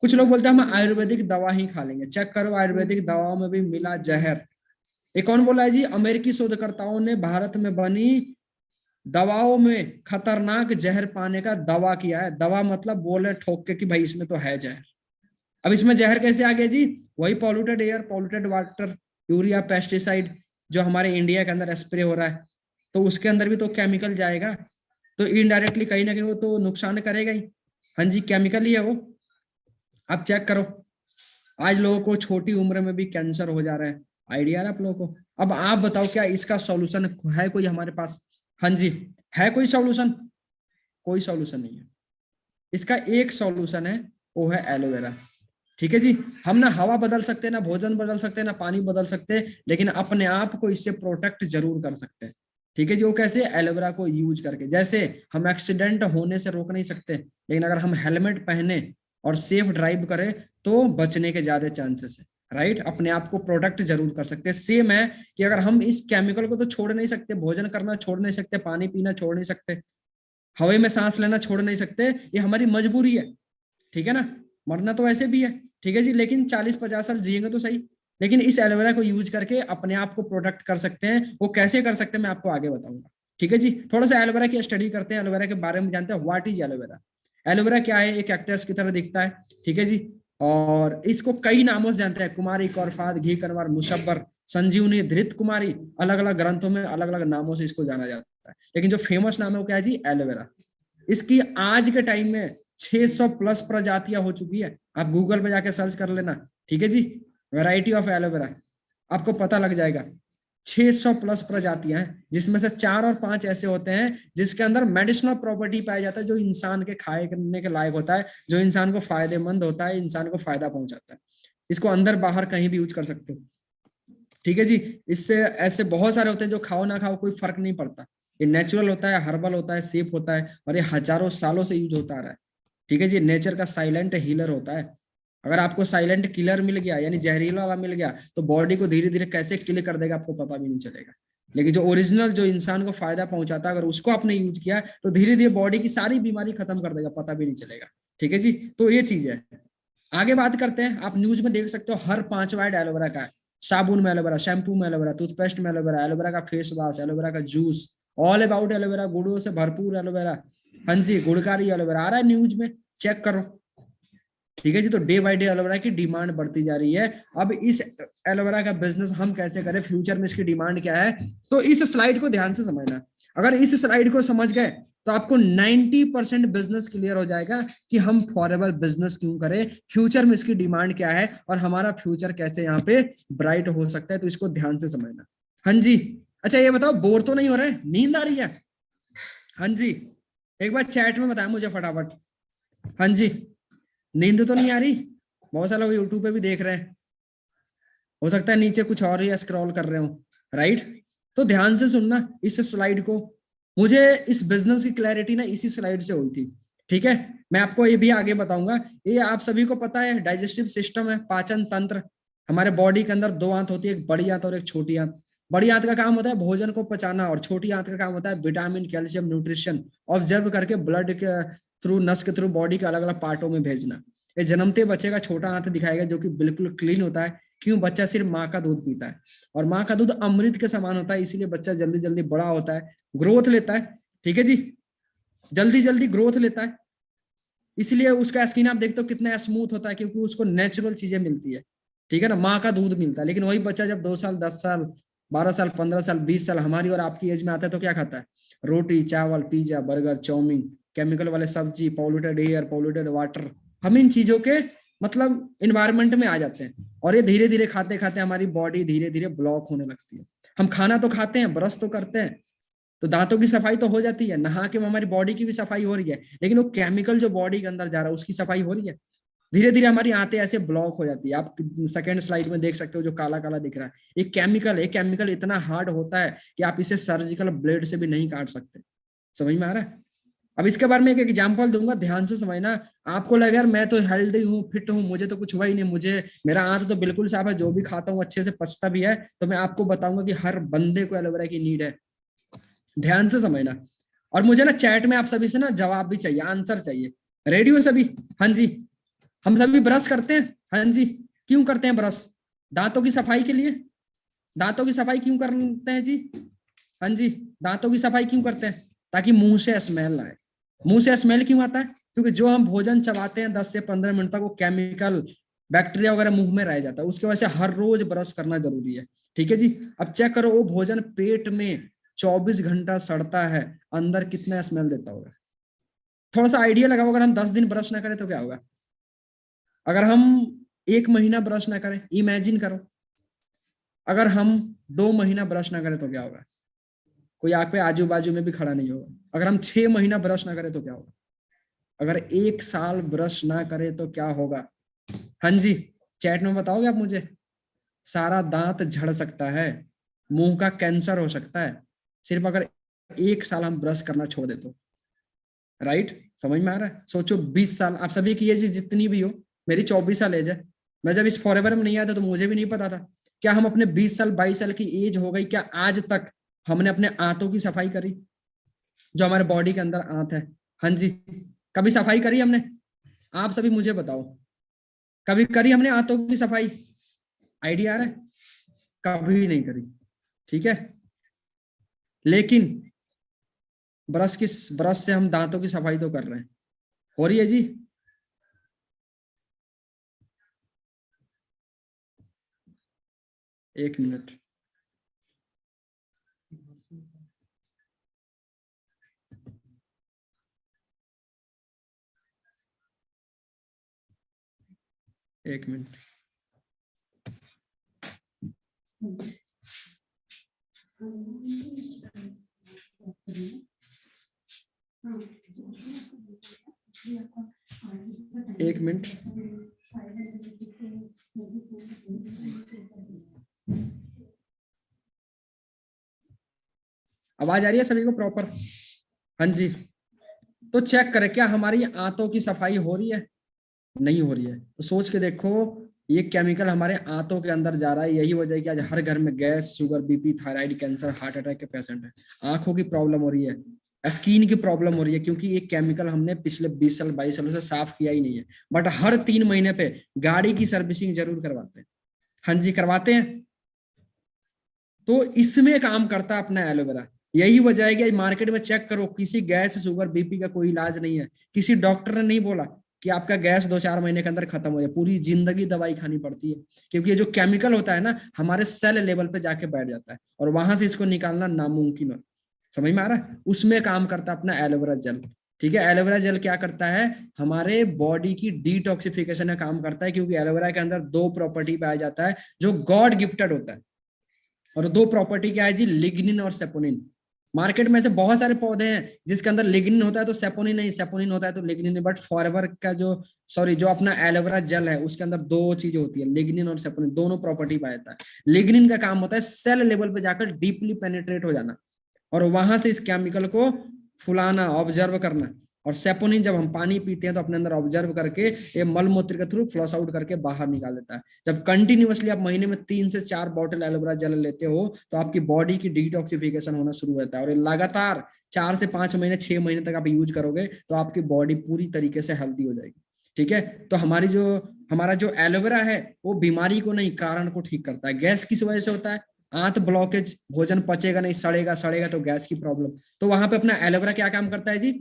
कुछ लोग बोलते हैं हम आयुर्वेदिक दवा ही खा लेंगे। चेक करो, आयुर्वेदिक दवाओं में भी मिला जहर। ये कौन बोला है जी? अमेरिकी शोधकर्ताओं ने भारत में बनी दवाओं में खतरनाक जहर पाने का दावा किया है। दवा मतलब बोले ठोक के कि भाई इसमें तो है जहर। अब इसमें जहर कैसे आ गया जी? वही polluted air, polluted water, urea, pesticide जो हमारे इंडिया के अंदर स्प्रे हो रहा है, तो उसके अंदर भी तो केमिकल जाएगा, तो इनडायरेक्टली कहीं ना कहीं वो तो नुकसान करेगा ही। हाँ जी, केमिकल ही है वो। आप चेक करो, आज लोगों को छोटी उम्र में भी कैंसर हो जा रहा है। आइडिया है आप लोगों को? अब आप बताओ, क्या इसका सॉल्यूशन है कोई हमारे पास? हाँ जी, है कोई सॉल्यूशन? कोई सॉल्यूशन नहीं है। इसका एक सॉल्यूशन है, वो है एलोवेरा। ठीक है जी। हम ना हवा बदल सकते हैं, ना भोजन बदल सकते हैं, ना पानी बदल सकते हैं, लेकिन अपने आप को इससे प्रोटेक्ट जरूर कर सकते हैं। ठीक है जी। वो कैसे? एलोवेरा को यूज करके। जैसे हम एक्सीडेंट होने से रोक नहीं सकते, लेकिन अगर हम हेलमेट पहने और सेफ ड्राइव करें तो बचने के ज्यादा चांसेस है। राइट, अपने आप को प्रोटेक्ट जरूर कर सकते हैं। सेम है कि अगर हम इस केमिकल को तो छोड़ नहीं सकते, भोजन करना छोड़ नहीं सकते, पानी पीना छोड़ नहीं सकते, हवा में सांस लेना छोड़ नहीं सकते, ये हमारी मजबूरी है। ठीक है ना? मरना तो वैसे भी है। ठीक है जी, लेकिन 40-50 साल जिएंगे तो सही। लेकिन इस एलोवेरा को यूज करके अपने आप को प्रोटेक्ट कर सकते हैं। वो कैसे कर सकते हैं मैं आपको आगे बताऊंगा। ठीक है जी। थोड़ा सा एलोवेरा की स्टडी करते हैं, एलोवेरा के बारे में जानते हैं। What is aloe vera? एलोवेरा क्या है? एक कैक्टस की तरह दिखता है। ठीक है जी। और इसको कई नामों से जानते हैं, कुमारी, कौरफाद, घी कनवार, मुशब्बर, संजीवनी, धृत कुमारी। अलग अलग ग्रंथों में अलग अलग नामों से इसको जाना जाता है, लेकिन जो फेमस नाम है वो क्या है जी? एलोवेरा। इसकी आज के टाइम में 600 प्लस प्रजातियां हो चुकी है। आप गूगल पे जाके सर्च कर लेना। ठीक है जी, वैरायटी ऑफ एलोवेरा, आपको पता लग जाएगा। 600 प्लस प्रजातियां हैं, जिसमें से 4 और 5 ऐसे होते हैं जिसके अंदर मेडिसिनल प्रॉपर्टी पाया जाता है, जो इंसान के खाए करने के लायक होता है, जो इंसान को फायदेमंद होता है, इंसान को फायदा पहुंचाता है। इसको अंदर बाहर कहीं भी यूज कर सकते हो। ठीक है जी। इससे ऐसे बहुत सारे होते हैं जो खाओ ना खाओ कोई फर्क नहीं पड़ता। ये नेचुरल होता है, हर्बल होता है, सेफ होता है, और ये हजारों सालों से यूज होता आ रहा है। ठीक है जी। नेचर का साइलेंट हीलर होता है। अगर आपको साइलेंट किलर मिल गया, यानी जहरीला वाला मिल गया, तो बॉडी को धीरे धीरे कैसे किल कर देगा आपको पता भी नहीं चलेगा। लेकिन जो ओरिजिनल, जो इंसान को फायदा पहुंचाता है, अगर उसको आपने यूज किया तो धीरे धीरे बॉडी की सारी बीमारी खत्म कर देगा, पता भी नहीं चलेगा। ठीक है जी। तो ये चीज है। आगे बात करते हैं। आप न्यूज में देख सकते हो हर 5वां ऐड एलोवेरा का है। साबुन में एलोवेरा, शैम्पू में एलोवेरा, टूथपेस्ट में एलोवेरा, एलोवेरा का फेस वॉश, एलोवेरा का जूस, ऑल अबाउट एलोवेरा, गुड़ों से भरपूर एलोवेरा। हाँ जी, गुड़कारी एलोवेरा आ रहा है न्यूज में, चेक करो। ठीक है जी। तो डे बाय डे एलोवेरा की डिमांड बढ़ती जा रही है। अब इस एलोवेरा का बिजनेस हम कैसे करें, फ्यूचर में इसकी डिमांड क्या है, तो इस स्लाइड को ध्यान से समझना। अगर इस स्लाइड को समझ गए तो आपको 90% बिजनेस क्लियर हो जाएगा कि हम फॉरएवर बिजनेस क्यों करें, फ्यूचर में इसकी डिमांड क्या है, और हमारा फ्यूचर कैसे यहाँ पे ब्राइट हो सकता है। तो इसको ध्यान से समझना। हाँ जी। अच्छा ये बताओ, बोर तो नहीं हो रहे? नींद आ रही है? हाँ जी, एक बार चैट में बताया मुझे फटाफट। हाँ जी, नींद तो नहीं आ रही? बहुत सारे लोग यूट्यूब पे भी देख रहे हैं, हो सकता है नीचे कुछ और ही स्क्रॉल कर रहे हो। राइट, तो ध्यान से सुनना इस स्लाइड को। मुझे इस बिजनेस की क्लैरिटी ना इसी स्लाइड से हुई थी। ठीक है, मैं आपको ये भी आगे बताऊंगा। ये आप सभी को पता है, डाइजेस्टिव सिस्टम है, पाचन तंत्र। हमारे बॉडी के अंदर 2 आंत होती है, एक बड़ी आंत और एक छोटी आंत। बड़ी आंत का काम होता है भोजन को पचाना, और छोटी आंत का काम होता है विटामिन, कैल्शियम, न्यूट्रिशन ऑब्जर्व करके ब्लड के थ्रू, नस के थ्रू बॉडी के अलग अलग पार्टों में भेजना। ये जन्मते बच्चे का छोटा आंत दिखाएगा, जो कि बिल्कुल क्लीन होता है। क्यों? बच्चा सिर्फ माँ का दूध पीता है, और माँ का दूध अमृत के समान होता है, इसीलिए बच्चा जल्दी जल्दी बड़ा होता है, ग्रोथ लेता है। ठीक है जी, जल्दी जल्दी ग्रोथ लेता है, इसलिए उसका स्किन आप देखते हो कितना स्मूथ होता है, क्योंकि उसको नेचुरल चीजें मिलती है। ठीक है ना, माँ का दूध मिलता है। लेकिन वही बच्चा जब 2 साल, 10 साल, 12 साल, 15 साल, 20 साल हमारी और आपकी एज में आता है, तो क्या खाता है? रोटी, चावल, पिज्जा, बर्गर, चाउमीन, केमिकल वाले सब्जी, पॉल्यूटेड एयर, पॉल्यूटेड वाटर। हम इन चीजों के मतलब इन्वायरमेंट में आ जाते हैं, और ये धीरे धीरे खाते खाते हमारी बॉडी धीरे धीरे ब्लॉक होने लगती है। हम खाना तो खाते हैं, ब्रश तो करते हैं, तो दांतों की सफाई तो हो जाती है, नहा के हमारी बॉडी की भी सफाई हो रही है, लेकिन वो केमिकल जो बॉडी के अंदर जा रहा है उसकी सफाई हो रही है? धीरे धीरे हमारी आंतें ऐसे ब्लॉक हो जाती है। आप सेकंड स्लाइड में देख सकते हो, जो काला काला दिख रहा है, ये केमिकल है। केमिकल इतना हार्ड होता है कि आप इसे सर्जिकल ब्लेड से भी नहीं काट सकते। समझ में आ रहा है? अब इसके बारे में एक एग्जांपल दूंगा, ध्यान से समझना। आपको लगे यार मैं तो हेल्दी हूँ, फिट हूँ, मुझे तो कुछ हुआ ही नहीं, मुझे मेरा आंत तो बिल्कुल साफ है, जो भी खाता हूँ अच्छे से पचता भी है, तो मैं आपको बताऊंगा कि हर बंदे को एलोवेरा की नीड है। ध्यान से समझना। और मुझे ना चैट में आप सभी से ना जवाब भी चाहिए, आंसर चाहिए। रेडी हो सभी? हाँ जी। हम सभी ब्रश करते हैं? हाँ जी। क्यों करते हैं ब्रश? दांतों की सफाई के लिए। दांतों की सफाई क्यों करते हैं जी? हाँ जी। दांतों की सफाई क्यों करते हैं? ताकि मुंह से स्मेल ना आए। मुंह से स्मेल क्यों आता है? क्योंकि जो हम भोजन चबाते हैं 10 से 15 मिनट तक वो केमिकल बैक्टीरिया वगैरह मुंह में रह जाता है, उसकी वजह से हर रोज ब्रश करना जरूरी है। ठीक है जी। अब चेक करो, वो भोजन पेट में 24 घंटा सड़ता है, अंदर कितना स्मेल देता होगा? थोड़ा सा आइडिया लगाओ, अगर हम 10 दिन ब्रश ना करें तो क्या होगा? अगर हम 1 महीना ब्रश ना करें, इमेजिन करो। अगर हम 2 महीना ब्रश ना करें तो क्या होगा? कोई आग पे आजू बाजू में भी खड़ा नहीं होगा। अगर हम 6 महीना ब्रश ना करें तो क्या होगा? अगर 1 साल ब्रश ना करें तो क्या होगा? हाँ जी। चैट में बताओगे आप मुझे? सारा दांत झड़ सकता है, मुंह का कैंसर हो सकता है, सिर्फ अगर 1 साल हम ब्रश करना छोड़ दे तो। राइट? समझ में आ रहा है? सोचो 20 साल, आप सभी की एज जितनी भी हो, मेरी 24 साल एज है। मैं जब इस फॉरएवर में नहीं आया था तो मुझे भी नहीं पता था। क्या हम अपने 20 साल 22 साल की एज हो गई, क्या आज तक हमने अपने आंतों की सफाई करी? जो हमारे बॉडी के अंदर आंत है, हाँ जी, कभी सफाई करी हमने? आप सभी मुझे बताओ, कभी करी हमने आंतों की सफाई? आइडिया आ रहा है? कभी नहीं करी। ठीक है। लेकिन ब्रश से हम दांतों की सफाई तो कर रहे हैं। हो रही है जी? 1 मिनट। 1 मिनट। एक मिनट। आवाज आ रही है सभी को प्रॉपर? हाँ जी। तो चेक करें, क्या हमारी आंतों की सफाई हो रही है? नहीं हो रही है। तो सोच के देखो, ये केमिकल हमारे आंतों के अंदर जा रहा है, यही वजह है कि आज हर घर में gas, sugar, BP, thyroid, cancer, heart attack के पेशेंट है। आंखों की प्रॉब्लम हो रही है, स्किन की प्रॉब्लम हो रही है, क्योंकि ये केमिकल हमने पिछले 20 साल 22 सालों से साफ किया ही नहीं है। बट हर 3 महीने पे गाड़ी की सर्विसिंग जरूर करवाते हैं। हाँ जी, करवाते हैं। तो इसमें काम करता है अपना एलोवेरा। यही वजह है कि मार्केट में चेक करो, किसी गैस, शुगर, बीपी का कोई इलाज नहीं है। किसी डॉक्टर ने नहीं बोला कि आपका गैस 2-4 महीने के अंदर खत्म हो जाए, पूरी जिंदगी दवाई खानी पड़ती है। क्योंकि ये जो केमिकल होता है ना, हमारे सेल लेवल पे जाके बैठ जाता है और वहां से इसको निकालना नामुमकिन है। समझ में आ रहा है? उसमें काम करता है अपना एलोवेरा जेल। ठीक है। एलोवेरा जेल क्या करता है? हमारे बॉडी की डिटॉक्सिफिकेशन का काम करता है, क्योंकि एलोवेरा के अंदर दो प्रॉपर्टी पाया जाता है जो गॉड गिफ्टेड होता है। और दो प्रॉपर्टी क्या है जी? लिग्निन और सेपोनिन। मार्केट में से बहुत सारे पौधे हैं जिसके अंदर लिग्निन होता है तो सेपोनिन नहीं, सेपोनिन होता है तो लिग्निन नहीं। बट फॉरएवर का जो, सॉरी, जो अपना एलोवेरा जेल है उसके अंदर दो चीजें होती है, लिग्निन और सेपोनिन, दोनों प्रॉपर्टी पाया जाता है। लिग्निन का काम होता है सेल लेवल पे जाकर डीपली पेनिट्रेट हो जाना और वहां से इस केमिकल को फुलाना, ऑब्जर्व करना। और सेपोनिन जब हम पानी पीते हैं तो अपने अंदर ऑब्जर्व करके ये मल मूत्र के थ्रू फ्लश आउट करके बाहर निकाल देता है। जब कंटिन्यूअसली आप महीने में 3 से 4 बॉटल एलोवेरा जेल लेते हो तो आपकी बॉडी की डिटॉक्सिफिकेशन होना शुरू होता है, और ये लगातार 4 से 5 महीने, 6 महीने तक आप यूज करोगे तो आपकी बॉडी पूरी तरीके से हेल्दी हो जाएगी। ठीक है। तो हमारा जो एलोवेरा है वो बीमारी को नहीं, कारण को ठीक करता है। गैस किस वजह से होता है? आंत ब्लॉकेज, भोजन पचेगा नहीं, सड़ेगा, सड़ेगा तो गैस की प्रॉब्लम। तो वहां पे अपना एलोवेरा क्या काम करता है जी?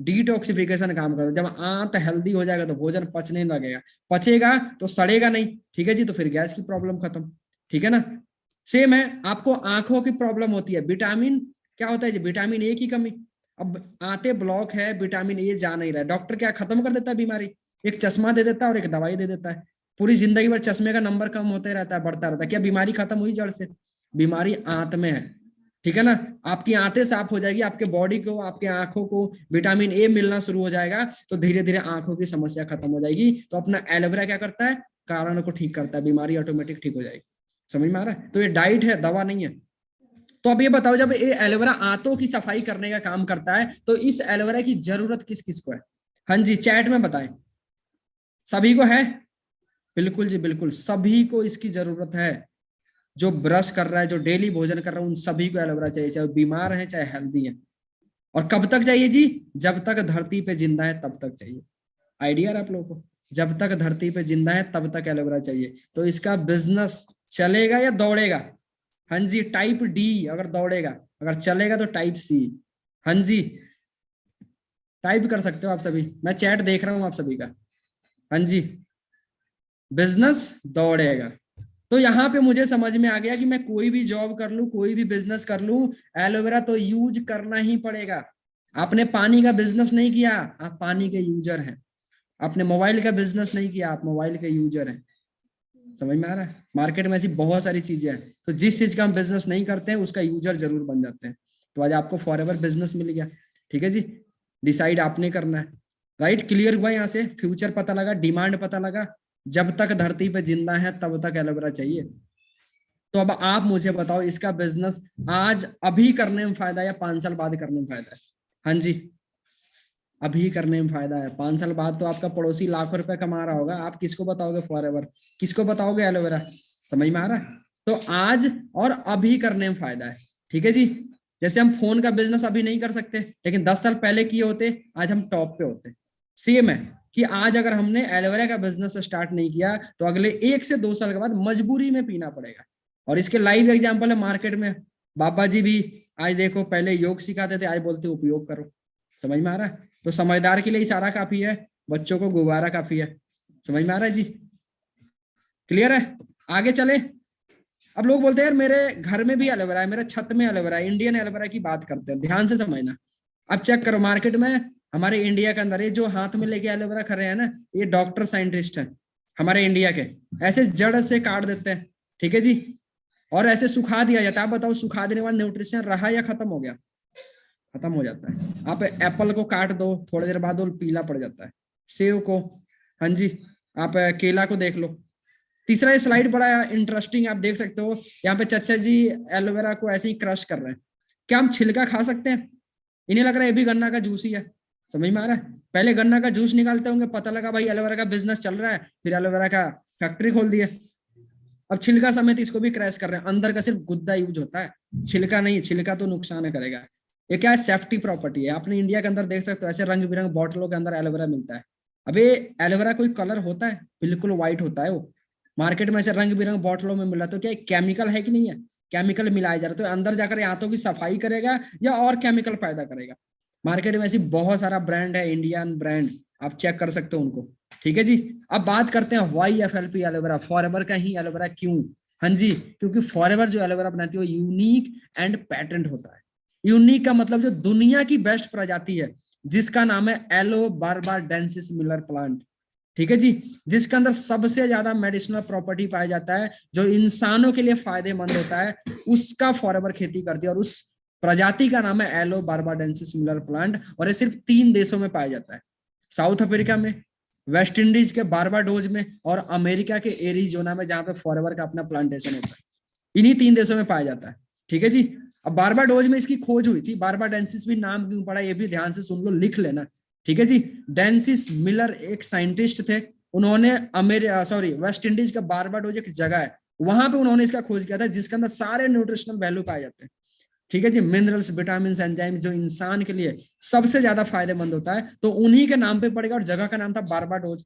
डिटॉक्सिफिकेशन काम करता है। जब आंत हेल्दी हो जाएगा तो भोजन पचने लगेगा, पचेगा तो सड़ेगा नहीं। ठीक है जी। तो फिर गैस की प्रॉब्लम खत्म। ठीक है ना? सेम है, आपको आंखों की प्रॉब्लम होती है, विटामिन क्या होता है जी? विटामिन ए की कमी। अब आंतें ब्लॉक है, विटामिन ए जा नहीं रहा है, डॉक्टर क्या खत्म कर देता है बीमारी? एक चश्मा दे देता है और एक दवाई दे देता है। पूरी जिंदगी भर चश्मे का नंबर कम होते रहता है, बढ़ता रहता है। क्या बीमारी खत्म हुई जड़ से? बीमारी आंत में है। ठीक है ना? आपकी आंतें साफ हो जाएगी, आपके बॉडी को, आपके आंखों को विटामिन ए मिलना शुरू हो जाएगा, तो धीरे धीरे आंखों की समस्या खत्म हो जाएगी। तो अपना एलोवेरा क्या करता है? कारण को ठीक करता है, बीमारी ऑटोमेटिक ठीक हो जाएगी। समझ में आ रहा है? तो ये डाइट है, दवा नहीं है। तो अब ये बताओ, जब ये एलोवेरा आंतों की सफाई करने का काम करता है तो इस एलोवेरा की जरूरत किस किस को है? हाँ जी, चैट में बताएं। सभी को है? बिल्कुल जी बिल्कुल, सभी को इसकी जरूरत है। जो ब्रश कर रहा है, जो डेली भोजन कर रहा है, उन सभी को एलोवेरा चाहिए, चाहे वो बीमार है चाहे हेल्दी है। और कब तक चाहिए जी? जब तक धरती पे जिंदा है तब तक चाहिए। आइडिया है आप लोगों को? जब तक धरती पे जिंदा है तब तक एलोवेरा चाहिए। तो इसका बिजनेस चलेगा या दौड़ेगा? हाँ जी, टाइप डी अगर दौड़ेगा, अगर चलेगा तो टाइप सी। हाँ जी, टाइप कर सकते हो आप सभी, मैं चैट देख रहा हूँ आप सभी का। हाँ जी, बिजनेस दौड़ेगा। तो यहाँ पे मुझे समझ में आ गया कि मैं कोई भी जॉब कर लूं, कोई भी बिजनेस कर लूं, एलोवेरा तो यूज करना ही पड़ेगा। आपने पानी का बिजनेस नहीं किया, आप पानी के यूजर हैं। आपने मोबाइल का बिजनेस नहीं किया, आप मोबाइल के यूजर हैं। समझ में आ रहा है? मार्केट में ऐसी बहुत सारी चीजें हैं, तो जिस चीज का हम बिजनेस नहीं करते हैं उसका यूजर जरूर बन जाते हैं। तो आज आपको फॉरएवर बिजनेस मिल गया। ठीक है जी, डिसाइड आपने करना है। राइट, क्लियर हुआ? यहाँ से फ्यूचर पता लगा, डिमांड पता लगा। जब तक धरती पे जिंदा है तब तक एलोवेरा चाहिए। तो अब आप मुझे बताओ, इसका बिजनेस आज अभी करने में फायदा है या 5 साल बाद करने में फायदा है? हाँ जी, अभी करने में फायदा है। 5 साल बाद तो आपका पड़ोसी लाखों रुपए कमा रहा होगा, आप किसको बताओगे फॉरएवर? किसको बताओगे एलोवेरा? समझ में आ रहा है? तो आज और अभी करने में फायदा है। ठीक है जी, जैसे हम फोन का बिजनेस अभी नहीं कर सकते, लेकिन 10 साल पहले किए होते, आज हम टॉप पे होते। सेम है कि आज अगर हमने एलोवेरा का बिजनेस स्टार्ट नहीं किया तो अगले 1 से 2 साल के बाद मजबूरी में पीना पड़ेगा। और इसके लाइव एग्जाम्पल है मार्केट में। बाबा जी भी आज देखो, पहले योग सिखाते थे, आज बोलते उपयोग करो। समझ में आ रहा है? तो समझदार के लिए इशारा काफी है, बच्चों को गुब्बारा काफी है। समझ में आ रहा है जी? क्लियर है? आगे चले। अब लोग बोलते हैं यार मेरे घर में भी एलोवेरा है, मेरे छत में एलोवेरा है। इंडियन एलोवेरा की बात करते हैं, ध्यान से समझना। अब चेक करो मार्केट में, हमारे इंडिया के अंदर ये जो हाथ में लेके एलोवेरा खा रहे हैं ना, ये डॉक्टर साइंटिस्ट हैं हमारे इंडिया के। ऐसे जड़ से काट देते हैं, ठीक है जी, और ऐसे सुखा दिया जाता है। आप बताओ, सुखा देने वाला न्यूट्रिशन रहा या खत्म हो गया? खत्म हो जाता है। आप एप्पल को काट दो, थोड़ी देर बाद वो पीला पड़ जाता है। सेव को, हाँ जी, आप केला को देख लो। तीसरा ये स्लाइड बड़ा इंटरेस्टिंग, आप देख सकते हो। यहाँ पे चाचा जी एलोवेरा को ऐसे ही क्रश कर रहे हैं। क्या हम छिलका खा सकते हैं? इन्हें लग रहा है ये भी गन्ना का जूस ही है। समझ में आ रहा है? पहले गन्ना का जूस निकालते होंगे, पता लगा भाई एलोवेरा का बिजनेस चल रहा है, फिर एलोवेरा का फैक्ट्री खोल दिया। अब छिलका समेत इसको भी क्रैश कर रहे हैं। अंदर का सिर्फ गुद्दा यूज होता है, छिलका नहीं। छिलका तो नुकसान करेगा। ये क्या है? सेफ्टी प्रॉपर्टी है। आपने इंडिया के अंदर देख सकते हो, ऐसे रंग बिरंग बॉटलों के अंदर एलोवेरा मिलता है। अब ये एलोवेरा कोई कलर होता है? बिल्कुल व्हाइट होता है वो। मार्केट में ऐसे रंग बिरंग बॉटलों में मिला, तो क्या केमिकल है कि नहीं है? केमिकल मिलाया जा रहा है, तो अंदर जाकर हाथों की सफाई करेगा या और केमिकल पैदा करेगा? मार्केट में ऐसी बहुत सारा ब्रांड है, इंडियन ब्रांड, आप चेक कर सकते हो उनको। ठीक है जी, अब बात करते हैं YFLP एलोवेरा, फॉरएवर का ही एलोवेरा क्यों? हाँ जी, क्योंकि फॉरएवर जो एलोवेरा बनाती है वो यूनिक एंड पैटेंट होता है। यूनिक का मतलब जो दुनिया की बेस्ट प्रजाति है, जिसका नाम है एलो बार्बाडेंसिस मिलर प्लांट। ठीक है जी, जिसके अंदर सबसे ज्यादा मेडिसिनल प्रॉपर्टी पाया जाता है, जो इंसानों के लिए फायदेमंद होता है, उसका फॉरएवर खेती करती है। और उस प्रजाति का नाम है एलो बार्बाडेंसिस मिलर प्लांट, और ये सिर्फ 3 देशों में पाया जाता है। साउथ अफ्रीका में, वेस्ट इंडीज के बारबाडोज में, और अमेरिका के एरिजोना में, जहां पे फॉरएवर का अपना प्लांटेशन होता है। इन्हीं 3 देशों में पाया जाता है। ठीक है जी, अब बारबाडोज में इसकी खोज हुई थी। बारबाडेंसिस भी नाम क्यों पड़ा, ये भी ध्यान से सुन लो, लिख लेना। ठीक है जी, डेंसिस मिलर एक साइंटिस्ट थे। उन्होंने वेस्ट इंडीज का बारबाडोज एक जगह है, वहां पे उन्होंने इसका खोज किया था, जिसके अंदर सारे न्यूट्रिशनल वैल्यू पाए जाते हैं। ठीक है जी, मिनरल्स, विटामिन, एंजाइम, जो इंसान के लिए सबसे ज्यादा फायदेमंद होता है, तो उन्हीं के नाम पे पड़ेगा। और जगह का नाम था बारबाडोज।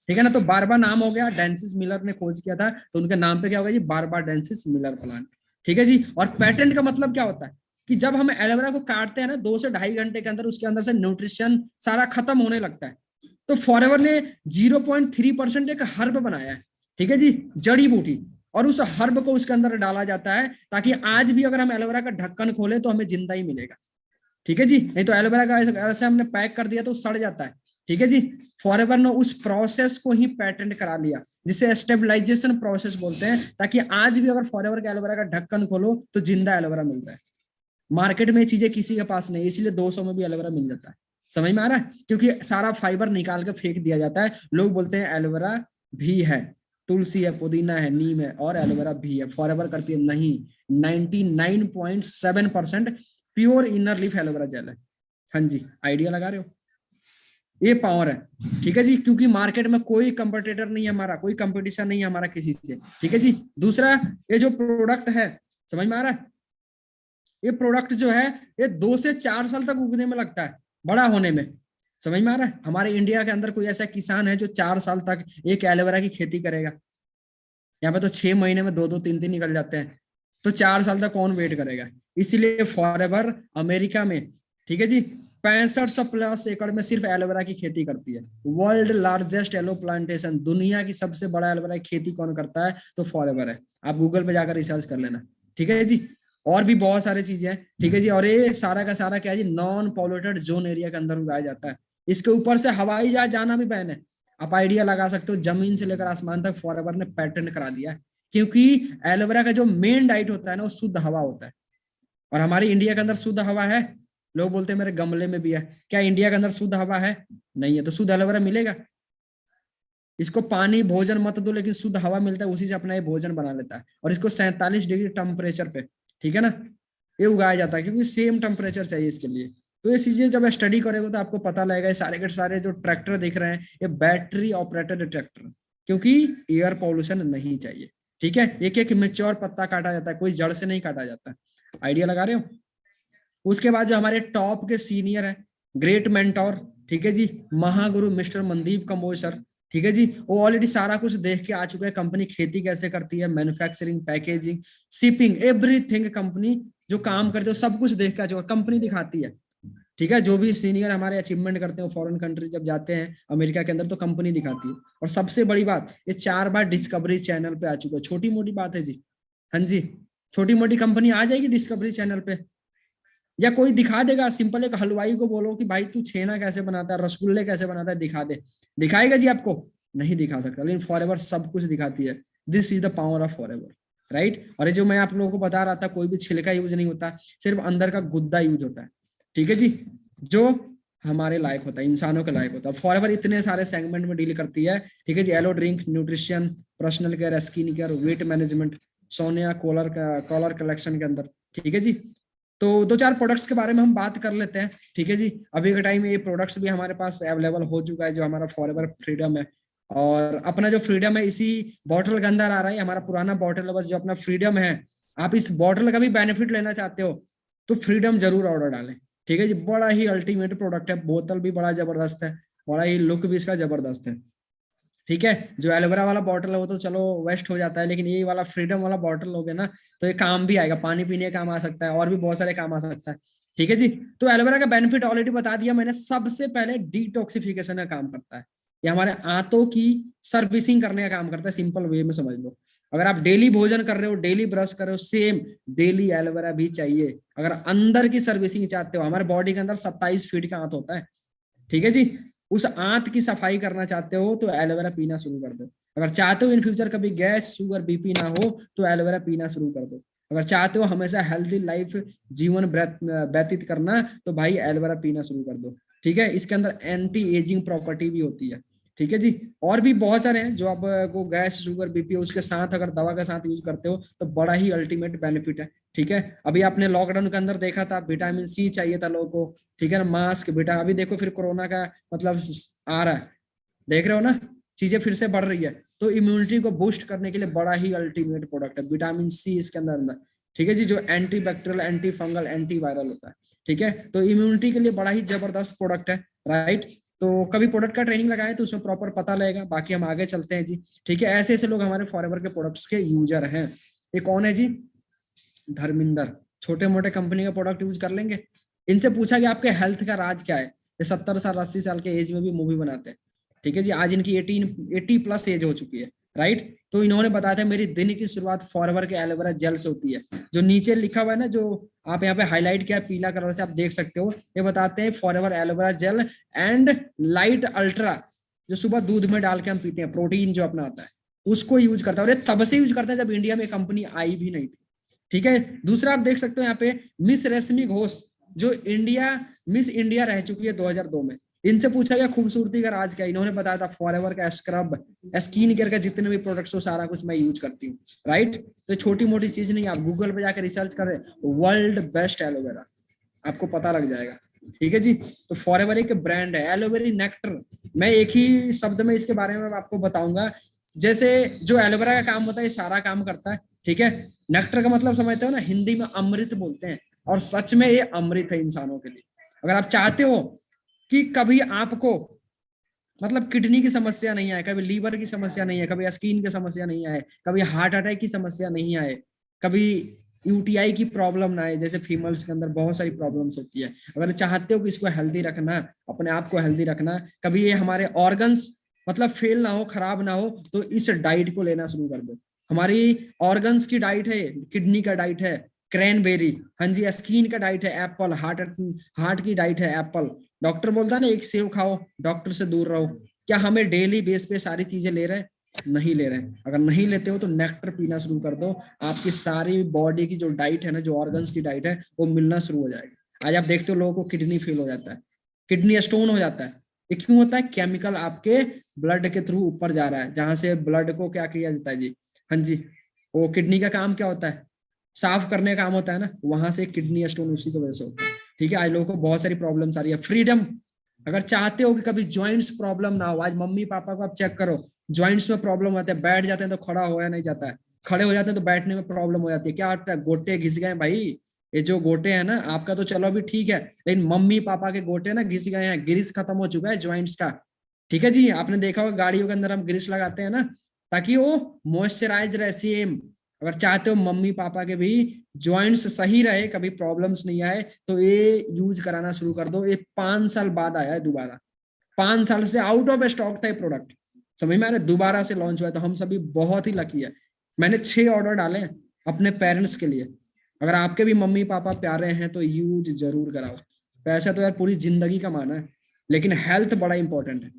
ठीक है ना, तो बारबा नाम हो गया, डेंसिस मिलर ने खोज किया था, तो उनके नाम पे क्या होगा जी? Barbadensis Miller plant. ठीक है जी, और पेटेंट का मतलब क्या होता है कि जब हम एलोवेरा को काटते हैं ना, 2 से ढाई घंटे के अंदर उसके अंदर से न्यूट्रिशन सारा खत्म होने लगता है। तो फॉरएवर ने 0.3% एक हर्ब बनाया है। ठीक है जी, जड़ी बूटी, और उस हर्ब को उसके अंदर डाला जाता है, ताकि आज भी अगर हम एलोवेरा का ढक्कन खोले तो हमें जिंदा ही मिलेगा। ठीक है जी, नहीं तो एलोवेरा का ऐसे हमने पैक कर दिया तो सड़ जाता है। ठीक है जी, फॉरएवर ने उस प्रोसेस को ही पेटेंट करा लिया, जिसे स्टेबलाइजेशन प्रोसेस बोलते हैं, ताकि आज भी अगर फॉरएवर का एलोवेरा का ढक्कन खोलो तो जिंदा एलोवेरा मिलता है। मार्केट में ये चीजें किसी के पास नहीं, इसलिए 200 में भी एलोवेरा मिल जाता है। समझ में आ रहा है? क्योंकि सारा फाइबर निकाल के फेंक दिया जाता है। लोग बोलते हैं एलोवेरा भी है, तुलसी है, पुदीना है, नीम है और एलोवेरा भी है। फॉरएवर करती है नहीं, 99.7% pure inner leaf aloe vera gel है। हाँ जी, आइडिया लगा रहे हो, ये पावर है। ठीक है जी, क्योंकि मार्केट में कोई कंपटीटर नहीं है हमारा, कोई कंपटीशन नहीं है हमारा किसी से। ठीक है जी। दूसरा, ये जो प्रोडक्ट है, समझ में आ रहा है, ये प्रोडक्ट जो है ये 2 से 4 साल तक उगने में लगता है, बड़ा होने में। समझ में आ रहा है, हमारे इंडिया के अंदर कोई ऐसा किसान है जो 4 साल तक एक एलोवेरा की खेती करेगा? यहाँ पे तो 6 महीने में 2-2 3-3 निकल जाते हैं, तो 4 साल तक कौन वेट करेगा? इसीलिए फॉरएवर अमेरिका में, ठीक है जी, 6500+ एकड़ में सिर्फ एलोवेरा की खेती करती है। वर्ल्ड लार्जेस्ट एलो प्लांटेशन, दुनिया की सबसे बड़ा एलोवेरा की खेती कौन करता है? तो फॉरएवर है। आप गूगल पे जाकर रिसर्च कर लेना। ठीक है जी। और भी बहुत सारी चीजें हैं। ठीक है जी। और ये सारा का सारा क्या है जी, नॉन पॉल्यूटेड जोन एरिया के अंदर उगाया जाता है। इसके ऊपर से हवाई जहाज जाना भी बैन है। आप आइडिया लगा सकते हो, जमीन से लेकर आसमान तक फॉरएवर ने पैटेंट करा दिया है। क्योंकि एलोवेरा का जो मेन डाइट होता है ना, वो शुद्ध हवा होता है। और हमारी इंडिया के अंदर शुद्ध हवा है? लोग बोलते हैं मेरे गमले में भी है। क्या इंडिया के अंदर शुद्ध हवा है? नहीं है। तो शुद्ध एलोवेरा मिलेगा? इसको पानी भोजन मत दो, लेकिन शुद्ध हवा मिलता है, उसी से अपना ये भोजन बना लेता है। और इसको 47 डिग्री टेम्परेचर पे, ठीक है ना, ये उगाया जाता है, क्योंकि सेम टेम्परेचर चाहिए इसके लिए। तो ये चीजें जब स्टडी करेगा तो आपको पता लगेगा। ये सारे के सारे जो ट्रैक्टर दिख रहे हैं, ये बैटरी ऑपरेटेड ट्रैक्टर, क्योंकि एयर पॉल्यूशन नहीं चाहिए। ठीक है। एक एक मेच्योर पत्ता काटा जाता है, कोई जड़ से नहीं काटा जाता। आइडिया लगा रहे हो। उसके बाद जो हमारे टॉप के सीनियर है, ग्रेट मेंटोर, ठीक है जी, महागुरु मिस्टर मनदीप कंबोज सर, ठीक है जी, वो ऑलरेडी सारा कुछ देख के आ चुके हैं। कंपनी खेती कैसे करती है, manufacturing, packaging, shipping, everything company जो काम करते हो सब कुछ देख के आ चुका, कंपनी दिखाती है। ठीक है। जो भी सीनियर हमारे अचीवमेंट करते हैं फॉरेन कंट्री जब जाते हैं अमेरिका के अंदर, तो कंपनी दिखाती है। और सबसे बड़ी बात, ये 4 बार डिस्कवरी चैनल पे आ चुका है। छोटी मोटी बात है जी। हाँ जी, छोटी मोटी कंपनी आ जाएगी डिस्कवरी चैनल पे? या कोई दिखा देगा? सिंपल एक हलवाई को बोलो कि भाई तू छेना कैसे बनाता है, रसगुल्ले कैसे बनाता है, दिखा दे, दिखाएगा जी आपको? नहीं दिखा सकता। लेकिन फॉरएवर सब कुछ दिखाती है। This is the power of forever, right. और ये जो मैं आप लोगों को बता रहा था, कोई भी छिलका यूज नहीं होता, सिर्फ अंदर का गुद्दा यूज होता है। ठीक है जी, जो हमारे लायक होता है, इंसानों के लायक होता है। फॉरएवर इतने सारे सेगमेंट में डील करती है। ठीक है जी, aloe drink, nutrition, personal care, skin care, weight management, Sonya colour colour collection के अंदर। ठीक है जी। तो 2-4 प्रोडक्ट्स के बारे में हम बात कर लेते हैं। ठीक है जी। अभी के टाइम में ये प्रोडक्ट्स भी हमारे पास अवेलेबल हो चुका है, जो हमारा फॉरएवर फ्रीडम है। और अपना जो फ्रीडम है इसी बॉटल के अंदर आ रहा है। हमारा पुराना बॉटल है, बस जो अपना फ्रीडम है, आप इस बॉटल का भी बेनिफिट लेना चाहते हो तो फ्रीडम जरूर ऑर्डर डालें। ठीक है जी, बड़ा ही अल्टीमेट प्रोडक्ट है। बोतल भी बड़ा जबरदस्त है, बड़ा ही लुक भी इसका जबरदस्त है। ठीक है। जो एलोवेरा वाला बॉटल है वो तो चलो वेस्ट हो जाता है, लेकिन ये वाला फ्रीडम वाला बॉटल लोगे ना, तो ये काम भी आएगा, पानी पीने का काम आ सकता है, और भी बहुत सारे काम आ सकता है। ठीक है जी। तो एलोवेरा का बेनिफिट ऑलरेडी बता दिया मैंने। सबसे पहले डिटॉक्सिफिकेशन का काम करता है। ये हमारे आंतों की सर्विसिंग करने का काम करता है, सिंपल वे में समझ लो। अगर आप डेली भोजन कर रहे हो, डेली ब्रश कर रहे हो, सेम डेली एलोवेरा भी चाहिए। अगर अंदर की सर्विसिंग चाहते हो, हमारे बॉडी के अंदर 27 फीट का आंत होता है। ठीक है जी। उस आंत की सफाई करना चाहते हो तो एलोवेरा पीना शुरू कर दो। अगर चाहते हो इन फ्यूचर कभी गैस, शुगर, बीपी ना हो, तो एलोवेरा पीना शुरू कर दो। अगर चाहते हो हमेशा हेल्दी लाइफ जीवन व्यतीत करना, तो भाई एलोवेरा पीना शुरू कर दो। ठीक है। इसके अंदर एंटी एजिंग प्रॉपर्टी भी होती है। ठीक है जी। और भी बहुत सारे हैं जो आपको गैस, शुगर, बीपी, उसके साथ अगर दवा के साथ यूज करते हो तो बड़ा ही अल्टीमेट बेनिफिट है। ठीक है। अभी आपने लॉकडाउन के अंदर देखा था, विटामिन सी चाहिए था लोगों को। ठीक है ना, मास्क, बेटा अभी देखो फिर कोरोना का मतलब आ रहा है, देख रहे हो ना, चीजें फिर से बढ़ रही है। तो इम्यूनिटी को बूस्ट करने के लिए बड़ा ही अल्टीमेट प्रोडक्ट है विटामिन सी इसके अंदर अंदर। ठीक है जी, जो anti bacterial, anti fungal, anti viral होता है। ठीक है। तो इम्यूनिटी के लिए बड़ा ही जबरदस्त प्रोडक्ट है, राइट। तो कभी प्रोडक्ट का ट्रेनिंग लगाए तो उसमें प्रॉपर पता लगेगा। बाकी हम आगे चलते हैं जी। ठीक है। ऐसे ऐसे लोग हमारे फॉरएवर के प्रोडक्ट्स के यूजर हैं। ये कौन है जी? धर्मिंदर। छोटे मोटे कंपनी का प्रोडक्ट यूज कर लेंगे। इनसे पूछा कि आपके हेल्थ का राज क्या है। ये 70 साल 80 साल के एज में भी मूवी बनाते हैं। ठीक है जी। आज इनकी 80+ एज हो चुकी है, राइट। तो इन्होंने बताया था मेरी दिन की शुरुआत फॉरएवर के एलोवेरा जेल से होती है। जो नीचे लिखा हुआ है ना, जो आप यहाँ पे हाईलाइट किया पीला कलर से, आप देख सकते हो, ये बताते हैं forever aloe vera gel and light ultra, जो सुबह दूध में डाल के हम पीते हैं, प्रोटीन जो अपना आता है, उसको यूज करता है। और ये तब से यूज करता है जब इंडिया में कंपनी आई भी नहीं थी। ठीक है। दूसरा आप देख सकते हो यहाँ पे मिस रश्मि घोष, जो मिस इंडिया रह चुकी है 2002 में। इनसे पूछा गया खूबसूरती का राज क्या है, इन्होंने बताया था फॉरएवर का स्क्रब, स्किन केयर का जितने भी प्रोडक्ट्स हो सारा कुछ मैं यूज करती हूँ, राइट। तो छोटी मोटी चीज नहीं, आप गूगल पे जाकर रिसर्च करें, वर्ल्ड बेस्ट एलोवेरा, आपको पता लग जाएगा। ठीक है जी। तो फॉरएवर एक ब्रांड है, एलोवेरी नेक्टर। मैं एक ही शब्द में इसके बारे में आपको बताऊंगा। जैसे जो एलोवेरा का काम होता है ये सारा काम करता है, ठीक है। नेक्टर का मतलब समझते हो ना, हिंदी में अमृत बोलते हैं, और सच में ये अमृत है इंसानों के लिए। अगर आप चाहते हो कि कभी आपको मतलब किडनी की समस्या नहीं आए, कभी लीवर की समस्या नहीं है, कभी स्किन की समस्या नहीं आए, कभी हार्ट अटैक की समस्या नहीं आए, कभी यूटीआई की प्रॉब्लम ना आए, जैसे फीमेल्स के अंदर बहुत सारी प्रॉब्लम्स होती है, अगर चाहते हो कि इसको हेल्दी रखना, अपने आप को हेल्दी रखना, कभी ये हमारे ऑर्गन्स मतलब फेल ना हो, खराब ना हो, तो इस डाइट को लेना शुरू कर दो। हमारी ऑर्गन्स की डाइट है, किडनी का डाइट है क्रैनबेरी, हाँ जी, स्किन का डाइट है एप्पल, हार्ट की डाइट है एप्पल। डॉक्टर बोलता है ना एक सेव खाओ, डॉक्टर से दूर रहो, क्या हमें डेली बेस पे सारी चीजें ले रहे हैं? नहीं ले रहे हैं। अगर नहीं लेते हो तो नेक्टर पीना शुरू कर दो, आपकी सारी बॉडी की जो डाइट है ना, जो ऑर्गन्स की डाइट है, वो मिलना शुरू हो जाएगा। आज आप देखते हो लोगों को किडनी फेल हो जाता है, किडनी स्टोन हो जाता है, ये क्यों होता है? केमिकल आपके ब्लड के थ्रू ऊपर जा रहा है, जहां से ब्लड को क्या किया जाता है जी, हाँ जी, वो किडनी का काम क्या होता है? साफ करने का काम होता है ना, वहां से किडनी स्टोन उसी की वजह से होता है। ठीक है, आज लोगों को बहुत सारी प्रॉब्लम्स आ रही है। फ्रीडम, अगर चाहते हो कि कभी जॉइंट्स प्रॉब्लम ना हो, आज मम्मी पापा को आप चेक करो, जॉइंट्स में प्रॉब्लम आते हैं, बैठ जाते हैं तो खड़ा होया नहीं जाता है, खड़े हो जाते हैं तो बैठने में प्रॉब्लम हो जाती है, क्या होता है? गोटे घिस गए भाई। ये जो गोटे हैं ना, आपका तो चलो अभी ठीक है, लेकिन मम्मी पापा के गोटे ना घिस गए हैं, ग्रीस खत्म हो चुका है ज्वाइंट्स का। ठीक है जी, आपने देखा होगा गाड़ियों के अंदर हम ग्रीस लगाते हैं ना, ताकि वो मॉइस्चराइज रहे सेम। अगर चाहते हो मम्मी पापा के भी जॉइंट्स सही रहे, कभी प्रॉब्लम्स नहीं आए, तो ये यूज कराना शुरू कर दो। ये 5 साल बाद आया है दोबारा, 5 साल से आउट ऑफ स्टॉक था ये प्रोडक्ट, समझ में आ रहा है? दोबारा से लॉन्च हुआ है, तो हम सभी बहुत ही लकी है। मैंने 6 ऑर्डर डाले हैं अपने पेरेंट्स के लिए। अगर आपके भी मम्मी पापा प्यारे हैं तो यूज जरूर कराओ। पैसा तो यार पूरी जिंदगी कमाना है, लेकिन हेल्थ बड़ा इंपॉर्टेंट है।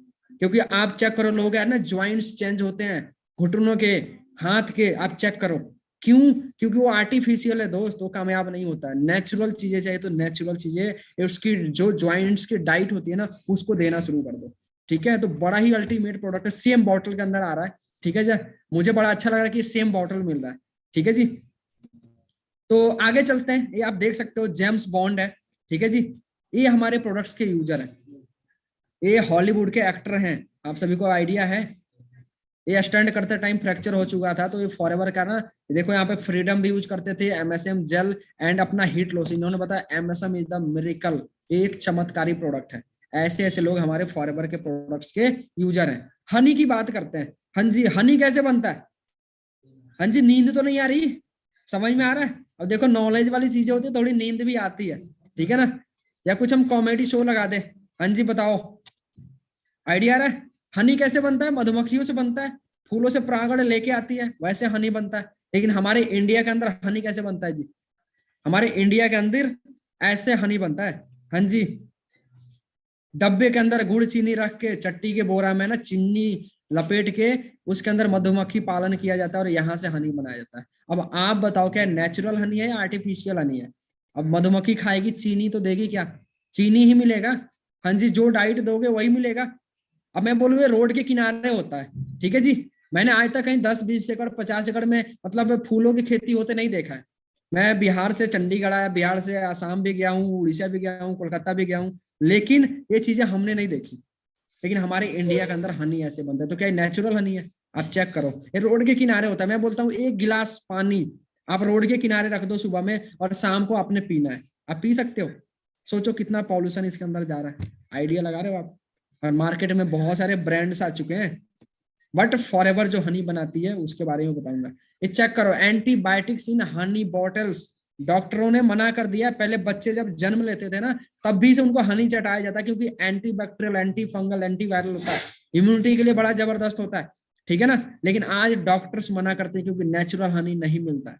क्योंकि आप चेक करो, लोग यार ना ज्वाइंट्स चेंज होते हैं, घुटनों के, हाथ के, आप चेक करो। क्यों? क्योंकि वो आर्टिफिशियल है दोस्त, वो कामयाब नहीं होता है। नेचुरल चीजें चाहिए तो नेचुरल चीजें, उसकी जो ज्वाइंट्स की डाइट होती है ना, उसको देना शुरू कर दो। ठीक है, तो बड़ा ही अल्टीमेट प्रोडक्ट है, सेम बॉटल के अंदर आ रहा है। ठीक है जी, मुझे बड़ा अच्छा लग रहा है कि सेम बॉटल मिल रहा है। ठीक है जी, तो आगे चलते हैं। ये आप देख सकते हो जेम्स बॉन्ड है, ठीक है जी, ये हमारे प्रोडक्ट्स के यूजर हैं, ये हॉलीवुड के एक्टर हैं, आप सभी को आइडिया है। ये स्टंट करते टाइम फ्रैक्चर हो चुका था, तो ये फॉरएवर का ना, देखो यहाँ पे फ्रीडम भी यूज करते थे, एमएसएम जेल एंड अपना हीट लॉस। इन्होंने बताया एमएसएम इज द मिरेकल, एक चमत्कारी प्रोडक्ट है। ऐसे ऐसे लोग हमारे फॉरएवर के प्रोडक्ट्स के यूजर हैं। हनी की बात करते हैं। हाँ जी, हनी कैसे बनता है? हाँ जी, नींद तो नहीं आ रही, समझ में आ रहा है? अब देखो नॉलेज वाली चीजें होती है, थोड़ी नींद भी आती है, ठीक है ना? या कुछ हम कॉमेडी शो लगा दे। हाँ जी बताओ, आइडिया आ रहा है? हनी कैसे बनता है? मधुमक्खियों से बनता है, फूलों से परागण लेके आती है, वैसे हनी बनता है। लेकिन हमारे इंडिया के अंदर हनी कैसे बनता है जी? हमारे इंडिया के अंदर ऐसे हनी बनता है। हाँ जी, डब्बे के अंदर गुड़ चीनी रख के, चट्टी के बोरा में ना चीनी लपेट के, उसके अंदर मधुमक्खी पालन किया जाता है और यहाँ से हनी बनाया जाता है। अब आप बताओ, क्या नेचुरल हनी है या आर्टिफिशियल हनी है? अब मधुमक्खी खाएगी चीनी तो देगी क्या? चीनी ही मिलेगा। हाँ जी, जो डाइट दोगे वही मिलेगा। अब मैं बोलूँ ये रोड के किनारे होता है, ठीक है जी। मैंने आज तक कहीं 10-20 एकड़ 50 एकड़ में मतलब फूलों की खेती होते नहीं देखा है। मैं बिहार से चंडीगढ़ आया, बिहार से आसाम भी गया हूँ, उड़ीसा भी गया हूँ, कोलकाता भी गया हूँ, लेकिन ये चीजें हमने नहीं देखी। लेकिन हमारे इंडिया के अंदर हनी ऐसे बनता है, तो क्या नेचुरल हनी है? आप चेक करो, ये रोड के किनारे होता है। मैं बोलता हूँ 1 गिलास पानी आप रोड के किनारे रख दो सुबह में, और शाम को आपने पीना है, आप पी सकते हो। सोचो कितना पॉल्यूशन इसके अंदर जा रहा है, आइडिया लगा रहे हो आप? और मार्केट में बहुत सारे ब्रांड्स आ चुके हैं, बट फॉरएवर जो हनी बनाती है उसके बारे में बताऊंगा। ये चेक करो, एंटीबायोटिक्स इन हनी बॉटल्स। डॉक्टरों ने मना कर दिया, पहले बच्चे जब जन्म लेते थे ना, तब भी से उनको हनी चटाया जाता है, क्योंकि anti bacterial, anti fungal, anti viral होता है, इम्यूनिटी के लिए बड़ा जबरदस्त होता है। ठीक है ना? लेकिन आज डॉक्टर्स मना करते हैं, क्योंकि नेचुरल हनी नहीं मिलता है।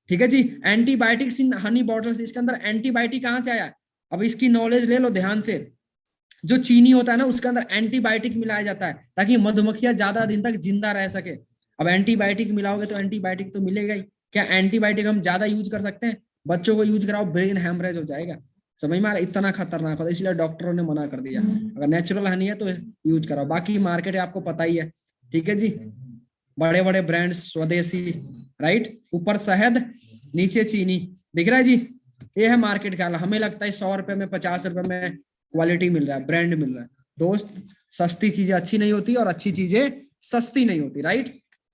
ठीक है जी, एंटीबायोटिक्स इन हनी बॉटल्स, इसके अंदर एंटीबायोटिक कहाँ से आया? अब इसकी नॉलेज ले लो ध्यान से। जो चीनी होता है ना, उसके अंदर एंटीबायोटिक मिलाया जाता है, ताकि मधुमक्खियां ज्यादा दिन तक जिंदा रह सके। अब एंटीबायोटिक मिलाओगे तो एंटीबायोटिक तो मिलेगा ही। क्या एंटीबायोटिक हम ज्यादा यूज कर सकते हैं? बच्चों को यूज कराओ, ब्रेन हैमरेज हो जाएगा। समझ में आ रहा है? इतना खतरनाक होता है, इसलिए डॉक्टरों ने मना कर दिया। अगर नेचुरल हनी है तो यूज करो, बाकी मार्केट है आपको पता ही है। ठीक है जी, बड़े बड़े ब्रांड्स स्वदेशी, राइट, ऊपर शहद नीचे चीनी, दिख रहा है जी। ये है मार्केट का हाल। हमें लगता है 100 रुपए में 50 रुपए में क्वालिटी मिल रहा है, ब्रांड मिल रहा है। दोस्त, सस्ती चीजें अच्छी नहीं होती और अच्छी चीजें सस्ती नहीं होती, राइट।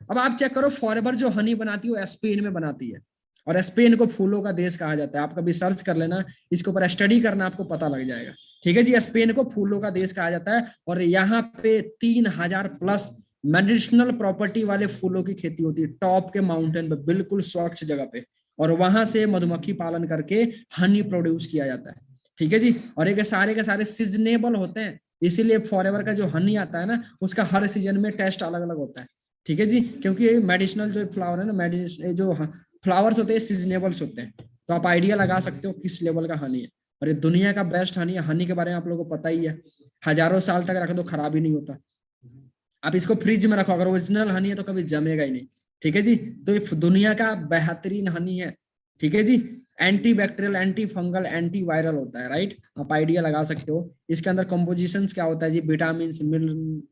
अब आप चेक करो, फॉरएवर जो हनी बनाती है वो स्पेन में बनाती है, और स्पेन को फूलों का देश कहा जाता है। आप कभी सर्च कर लेना, इसके ऊपर स्टडी करना, आपको पता लग जाएगा। ठीक है जी, स्पेन को फूलों का देश कहा जाता है, और यहाँ पे 3,000 प्लस मेडिसिनल प्रॉपर्टी वाले फूलों की खेती होती है, टॉप के माउंटेन पे, बिल्कुल स्वच्छ जगह पे, और वहां से मधुमक्खी पालन करके हनी प्रोड्यूस किया जाता है। ठीक है जी, और ये सारे के सारे सीजनेबल होते हैं, इसीलिए फॉरएवर का जो हनी आता है ना, उसका हर सीजन में टेस्ट अलग अलग होता है। ठीक है जी, क्योंकि मेडिसिनल जो फ्लावर है ना, मेडिसिन जो फ्लावर्स होते हैं सीजनेबल्स होते हैं, तो आप आइडिया लगा सकते हो किस लेवल का हनी है। और ये दुनिया का बेस्ट हनी है। हनी के बारे में आप लोगों को पता ही है, हजारों साल तक रख दो खराब ही नहीं होता। आप इसको फ्रिज में रखो, अगर ओरिजिनल हनी है तो कभी जमेगा ही नहीं। ठीक है जी, तो ये दुनिया का बेहतरीन हनी है। ठीक है जी, anti bacterial, anti fungal, anti viral होता है, राइट। आप आइडिया लगा सकते हो इसके अंदर कंपोजिशन क्या होता है जी, vitamin,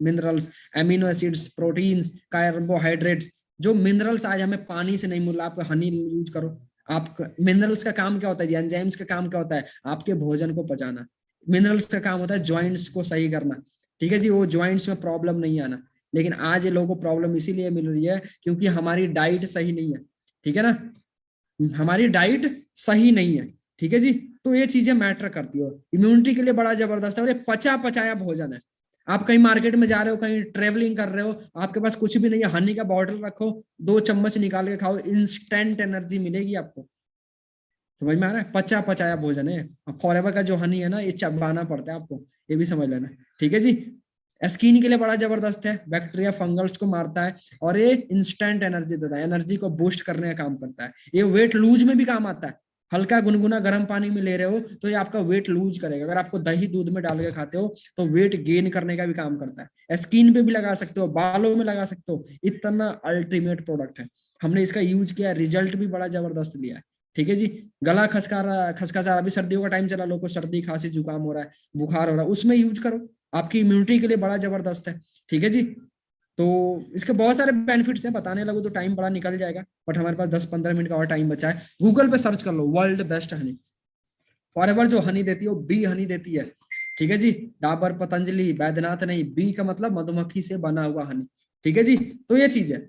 minerals, amino acids, proteins, carbohydrates. जो मिनरल्स आज हमें पानी से नहीं मिल रहा, आप हनी यूज करो। आप मिनरल्स का काम क्या होता है जी, एंजाइम्स का काम क्या होता है, आपके भोजन को पचाना। मिनरल्स का काम होता है ज्वाइंट्स को सही करना। ठीक है जी, वो ज्वाइंट्स में प्रॉब्लम नहीं आना। लेकिन आज ये लोगों को प्रॉब्लम इसीलिए मिल रही है क्योंकि हमारी डाइट सही नहीं है। ठीक है ना, हमारी डाइट सही नहीं है। ठीक है जी, तो ये चीजें मैटर करती हो, इम्यूनिटी के लिए बड़ा जबरदस्त है, और ये पचा पचाया भोजन है। आप कहीं मार्केट में जा रहे हो, कहीं ट्रेवलिंग कर रहे हो, आपके पास कुछ भी नहीं है, हनी का बॉटल रखो, 2 चम्मच निकाल के खाओ, इंस्टेंट एनर्जी मिलेगी आपको। समझ में आ रहा है, पचा पचाया भोजन है। अब फॉरएवर का जो हनी है ना, ये चबाना पड़ता है आपको, ये भी समझ लेना। ठीक है जी, स्किन के लिए बड़ा जबरदस्त है, बैक्टीरिया फंगल्स को मारता है, और ये इंस्टेंट एनर्जी देता है, एनर्जी को बूस्ट करने का काम करता है। ये वेट लूज में भी काम आता है। हल्का गुनगुना गर्म पानी में ले रहे हो तो ये आपका वेट लूज करेगा। अगर आपको दही दूध में डाल के खाते हो तो वेट गेन करने का भी काम करता है। स्किन पे भी लगा सकते हो, बालों में लगा सकते हो, इतना अल्टीमेट प्रोडक्ट है। हमने इसका यूज किया, रिजल्ट भी बड़ा जबरदस्त लिया है। ठीक है जी, गला खसका रहा, खसखसा रहा, अभी सर्दियों का टाइम चला, लोगों को सर्दी खांसी जुकाम हो रहा है, बुखार हो रहा है, उसमें यूज करो, आपकी इम्यूनिटी के लिए बड़ा जबरदस्त है। ठीक है जी, तो इसके बहुत सारे बेनिफिट्स हैं, बताने लगो तो टाइम बड़ा निकल जाएगा, बट हमारे पास 10-15 मिनट का और टाइम बचा है। गूगल पे सर्च कर लो वर्ल्ड बेस्ट हनी। फॉरएवर जो हनी देती है वो बी हनी देती है। ठीक है जी, डाबर, पतंजलि, बैद्यनाथ नहीं, बी का मतलब मधुमक्खी से बना हुआ हनी। ठीक है जी, तो ये चीज है।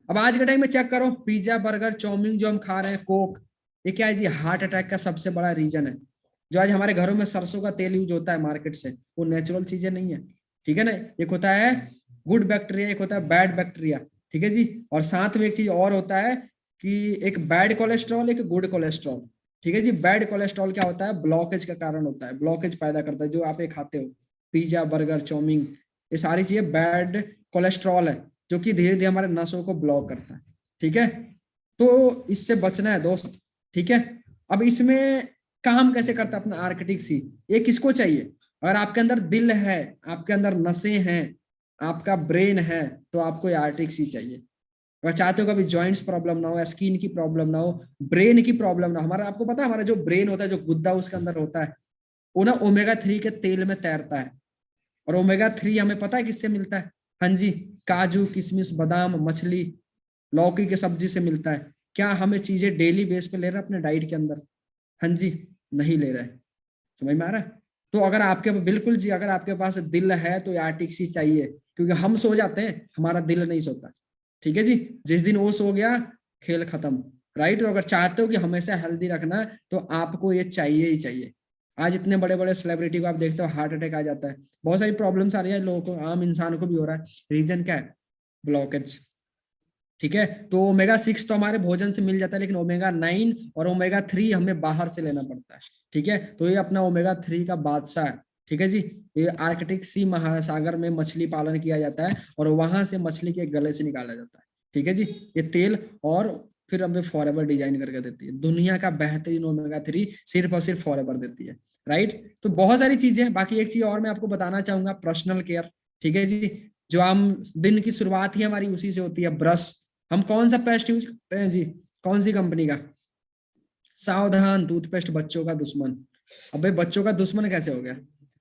अब आज के टाइम में चेक करो, पिज्जा, बर्गर, चाउमीन जो हम खा रहे हैं, कोक, ये क्या है जी, हार्ट अटैक का सबसे बड़ा रीजन है। जो आज हमारे घरों में सरसों का तेल यूज होता है मार्केट से, वो नेचुरल चीजें नहीं है। ठीक है ना, एक होता है गुड बैक्टीरिया, एक होता है बैड बैक्टीरिया। ठीक है जी, और साथ में एक चीज और होता है कि एक बैड कोलेस्ट्रॉल, एक गुड कोलेस्ट्रॉल। ठीक है जी, बैड कोलेस्ट्रॉल क्या होता है, ब्लॉकेज का कारण होता है, ब्लॉकेज पैदा करता है, जो आप ये खाते हो, पिज्जा, बर्गर, चाउमीन, ये सारी चीजें बैड कोलेस्ट्रॉल है, जो कि धीरे धीरे हमारे नसों को ब्लॉक करता है। ठीक है, तो इससे बचना है दोस्त। ठीक है, अब इसमें काम कैसे करता है अपना आर्किटिक सी, ये किसको चाहिए, अगर आपके अंदर दिल है, आपके अंदर नसें हैं, आपका ब्रेन है, तो आपको ये आर्टिक सी चाहिए। अगर चाहते हो कभी जॉइंट्स प्रॉब्लम ना हो, स्किन की प्रॉब्लम ना हो, ब्रेन की प्रॉब्लम ना हो, हमारा आपको पता है हमारा जो ब्रेन होता है, जो गुद्दा उसके अंदर होता है, वो ना ओमेगा 3 के तेल में तैरता है। और ओमेगा 3 हमें पता है किससे मिलता है, हाँ जी, काजू, किशमिश, बादाम, मछली, लौकी की सब्जी से मिलता है। क्या हमें चीजें डेली बेस पे ले रहे हैं अपने डाइट के अंदर, हाँ जी, नहीं ले रहे। समझ में आ रहा है, तो अगर आपके, बिल्कुल जी, अगर आपके पास दिल है तो आर्टिक्सी चाहिए, क्योंकि हम सो जाते हैं, हमारा दिल नहीं सोता। ठीक है जी, जिस दिन वो सो गया, खेल खत्म, राइट। तो अगर चाहते हो कि हमेशा हेल्दी रखना, तो आपको ये चाहिए ही चाहिए। आज इतने बड़े बड़े सेलिब्रिटी को आप देखते हो, हार्ट अटैक आ जाता है, बहुत सारी प्रॉब्लम्स आ रही है लोगों को, आम इंसान को भी हो रहा है। रीजन क्या है, ब्लॉकेज। ठीक है, तो ओमेगा 6 तो हमारे भोजन से मिल जाता है, लेकिन ओमेगा 9 और ओमेगा 3 हमें बाहर से लेना पड़ता है। ठीक है, तो ये अपना ओमेगा 3 का बादशाह है। ठीक है जी, ये आर्कटिक सी महासागर में मछली पालन किया जाता है, और वहां से मछली के गले से निकाला जाता है। ठीक है जी, ये तेल, और फिर हमें फॉरएवर डिजाइन करके देती है, दुनिया का बेहतरीन ओमेगा 3 सिर्फ और सिर्फ फॉरएवर देती है, राइट। तो बहुत सारी चीजें, बाकी एक चीज और मैं आपको बताना चाहूंगा, पर्सनल केयर। ठीक है जी, जो हम दिन की शुरुआत ही हमारी उसी से होती है, ब्रश। हम कौन सा पेस्ट यूज करते हैं जी, कौन सी कंपनी का, सावधान टूथपेस्ट, बच्चों का दुश्मन। अबे बच्चों का दुश्मन कैसे हो गया?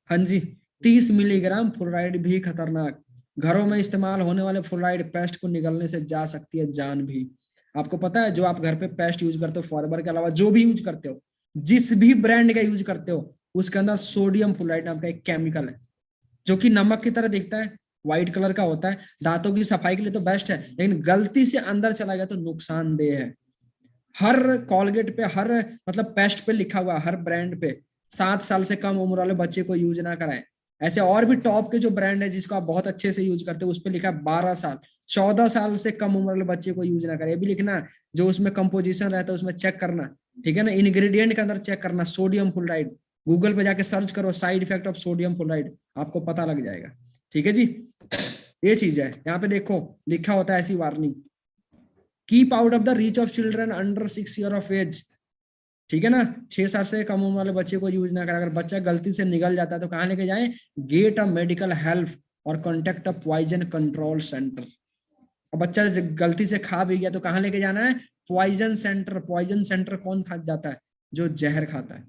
हाँ जी, 30 मिलीग्राम फ्लोराइड भी खतरनाक। घरों में इस्तेमाल होने वाले फ्लोराइड पेस्ट को निगलने से जा सकती है जान भी। आपको पता है जो आप घर पे पेस्ट यूज करते हो फॉरएवर के अलावा जो भी यूज करते हो, जिस भी ब्रांड का यूज करते हो, उसके अंदर सोडियम फ्लोराइड नाम का एक केमिकल है, जो कि नमक की तरह दिखता है, व्हाइट कलर का होता है, दांतों की सफाई के लिए तो बेस्ट है, लेकिन गलती से अंदर चला गया तो नुकसानदेह है। हर कॉलगेट पे, हर मतलब पेस्ट पे लिखा हुआ है, हर ब्रांड पे 7 साल से कम उम्र वाले बच्चे को यूज ना कराएं। ऐसे और भी टॉप के जो ब्रांड है जिसको आप बहुत अच्छे से यूज करते हो, उस पर लिखा है 12 साल, 14 साल से कम उम्र वाले बच्चे को यूज ना करें। ये भी लिखना, जो उसमें कंपोजिशन रहता है उसमें चेक करना, ठीक है ना, इंग्रेडिएंट के अंदर चेक करना सोडियम फ्लोराइड। गूगल पे जाके सर्च करो side effect of sodium fluoride, आपको पता लग जाएगा। ठीक है जी, ये चीज है। यहाँ पे देखो लिखा होता है ऐसी warning, keep out of the reach of children under 6 year of age. ठीक है ना, 6 साल से कम उम्र वाले बच्चे को यूज ना करें। अगर बच्चा गलती से निगल जाता है तो कहाँ लेके जाएं? गेट अ मेडिकल हेल्प और contact a poison control centre. और बच्चा गलती से खा भी गया तो कहाँ लेके जाना है? Poison centre. पॉइजन सेंटर कौन खा जाता है? जो जहर खाता है,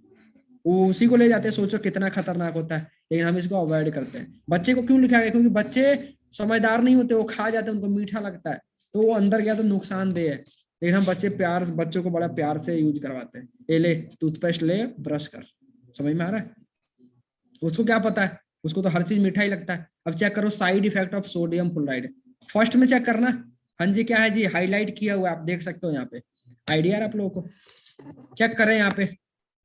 वो उसी को ले जाते हैं। सोचो कितना खतरनाक होता है, लेकिन हम इसको अवॉइड करते हैं। बच्चे को क्यों लिखा गया? क्योंकि बच्चे समझदार नहीं होते, वो खा जाते हैं, उनको मीठा लगता है, तो वो अंदर गया तो नुकसानदेह है। लेकिन हम बच्चों को बड़ा प्यार से यूज करवाते हैं। ये ले टूथपेस्ट ले, ब्रश कर। समझ में आ रहा है? उसको क्या पता है, उसको तो हर चीज मीठा ही लगता है। अब चेक करो side effect of sodium fluoride, first में चेक करना। हाँ जी, क्या है जी? हाईलाइट किया हुआ है, आप देख सकते हो यहाँ पे। आइडिया है आप लोगों को? चेक करें यहाँ पे,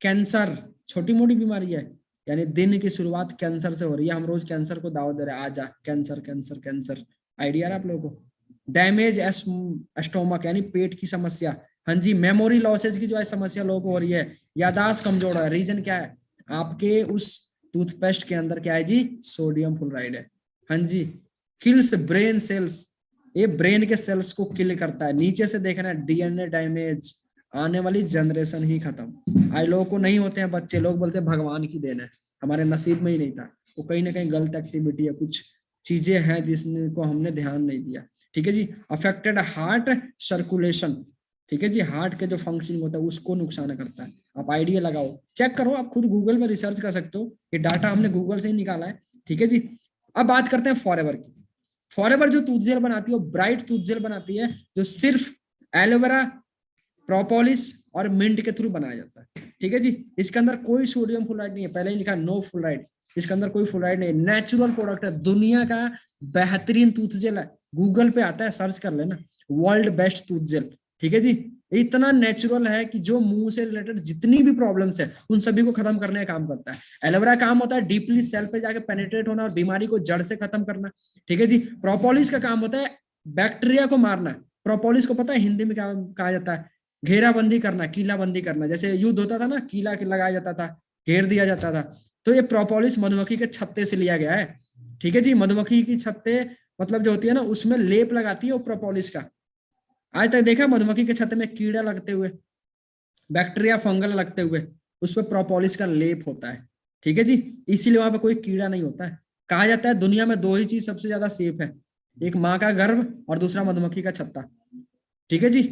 कैंसर छोटी मोटी बीमारी है, यानी दिन की शुरुआत कैंसर से हो रही है। हम रोज कैंसर को दावत दे रहे हैं, आजा कैंसर कैंसर कैंसर। आइडिया है आप लोगों को? डैमेज एस्टोमक यानी पेट की समस्या। हाँ जी, मेमोरी लॉसेज की जो है समस्या लोगों को हो रही है, यादाश्त कमजोर है। रीजन क्या है? आपके उस टूथपेस्ट के अंदर क्या है जी? सोडियम फ्लोराइड है। हाँ जी, किल्स ब्रेन सेल्स, ये ब्रेन के सेल्स को किल करता है। नीचे से देखना, डीएनए डैमेज, आने वाली जनरेशन ही खत्म। आज लोगों को नहीं होते हैं बच्चे, लोग बोलते हैं भगवान की देन है, हमारे नसीब में ही नहीं था। वो कहीं ना कहीं गलत एक्टिविटी है, कुछ चीजें हैं जिसको हमने ध्यान नहीं दिया। ठीक है जी, अफेक्टेड हार्ट सर्कुलेशन। ठीक है जी, हार्ट के जो फंक्शनिंग होता है उसको नुकसान करता है। आप आइडिया लगाओ, चेक करो, आप खुद गूगल में रिसर्च कर सकते हो, ये डाटा हमने गूगल से ही निकाला है। ठीक है जी, अब बात करते हैं फॉरएवर की। फॉरएवर जो टूथ जेल बनाती है वो ब्राइट टूथ जेल बनाती है, जो सिर्फ एलोवेरा, प्रोपोलिस और मिंट के थ्रू बनाया जाता है। ठीक है जी, इसके अंदर कोई सोडियम फ्लोराइड नहीं है, पहले ही लिखा नो फ्लोराइड। इसके अंदर कोई फ्लोराइड नहीं, नेचुरल प्रोडक्ट है, दुनिया का बेहतरीन टूथ जेल है। गूगल पे आता है, सर्च कर लेना, वर्ल्ड बेस्ट टूथ जेल। ठीक है जी, इतना नेचुरल है कि जो मुंह से रिलेटेड जितनी भी प्रॉब्लम्स है उन सभी को खत्म करने का काम करता है। एलोवेरा काम होता है डीपली सेल पे जाके पेनिट्रेट होना और बीमारी को जड़ से खत्म करना। ठीक है जी, प्रोपोलिस का काम होता है बैक्टीरिया को मारना। प्रोपोलिस को पता है हिंदी में क्या कहा जाता है? घेराबंदी करना, कीलाबंदी करना। जैसे युद्ध होता था ना, कीला लगाया जाता था, घेर दिया जाता था, तो ये प्रोपोलिस मधुमक्खी के छत्ते से लिया गया है। ठीक है जी, मधुमक्खी की छत्ते मतलब जो होती है ना, उसमें लेप लगाती है वो प्रोपोलिस का। आज तक देखा मधुमक्खी के छत्ते में कीड़ा लगते हुए, बैक्टीरिया फंगल लगते हुए? उस पर प्रोपोलिस का लेप होता है। ठीक है जी, इसीलिए वहां पे कोई कीड़ा नहीं होता है। कहा जाता है दुनिया में दो ही चीज सबसे ज्यादा सेफ है, एक माँ का गर्भ और दूसरा मधुमक्खी का छत्ता। ठीक है जी,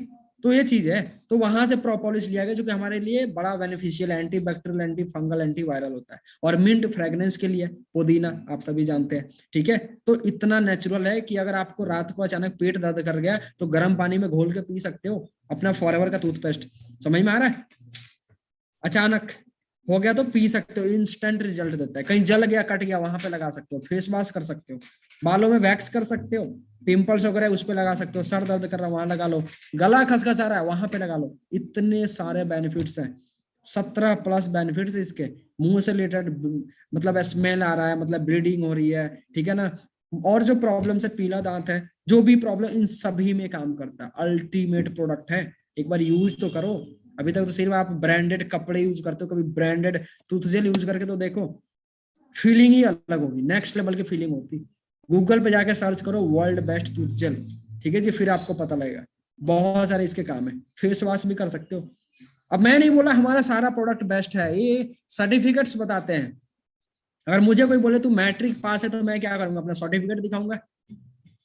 तो ये चीज है। तो वहां से प्रोपोलिस लिया गया जो कि हमारे लिए बड़ा beneficial, anti bacterial, anti fungal, anti viral होता है। और मिंट फ्रेग्रेंस के लिए, पुदीना आप सभी जानते हैं। ठीक है, तो इतना नेचुरल है कि अगर आपको रात को अचानक पेट दर्द कर गया तो गर्म पानी में घोल के पी सकते हो अपना फॉरएवर का टूथपेस्ट। समझ में आ रहा है? अचानक हो गया तो पी सकते हो, इंस्टेंट रिजल्ट देता है। कहीं जल गया, कट गया, वहां पे लगा सकते हो, फेस वॉश कर सकते हो, बालों में वैक्स कर सकते हो, पिंपल्स वगैरह उस पे लगा सकते हो, सर दर्द कर रहा है वहां लगा लो, गला खसखसा रहा है वहां पे लगा लो। इतने सारे बेनिफिट्स हैं, 17+ बेनिफिट्स इसके। मुंह से रिलेटेड मतलब स्मेल आ रहा है, मतलब ब्लीडिंग हो रही है, ठीक है ना, और जो प्रॉब्लम है, पीला दांत है, जो भी प्रॉब्लम, इन सभी में काम करता है। अल्टीमेट प्रोडक्ट है, एक बार यूज तो करो। अभी तक तो सिर्फ आप ब्रांडेड कपड़े यूज करते हो, कभी ब्रांडेड टूथजेल यूज करके तो देखो, फीलिंग ही अलग होगी, नेक्स्ट लेवल की फीलिंग होती। गूगल पे जाके सर्च करो वर्ल्ड बेस्ट टूथजेल। ठीक है जी, फिर आपको पता लगेगा। बहुत सारे इसके काम है, फेस वॉश भी कर सकते हो। अब मैं नहीं बोला हमारा सारा प्रोडक्ट बेस्ट है, ये सर्टिफिकेट्स बताते हैं। अगर मुझे कोई बोले तू मैट्रिक पास है तो मैं क्या करूंगा? अपना सर्टिफिकेट दिखाऊंगा।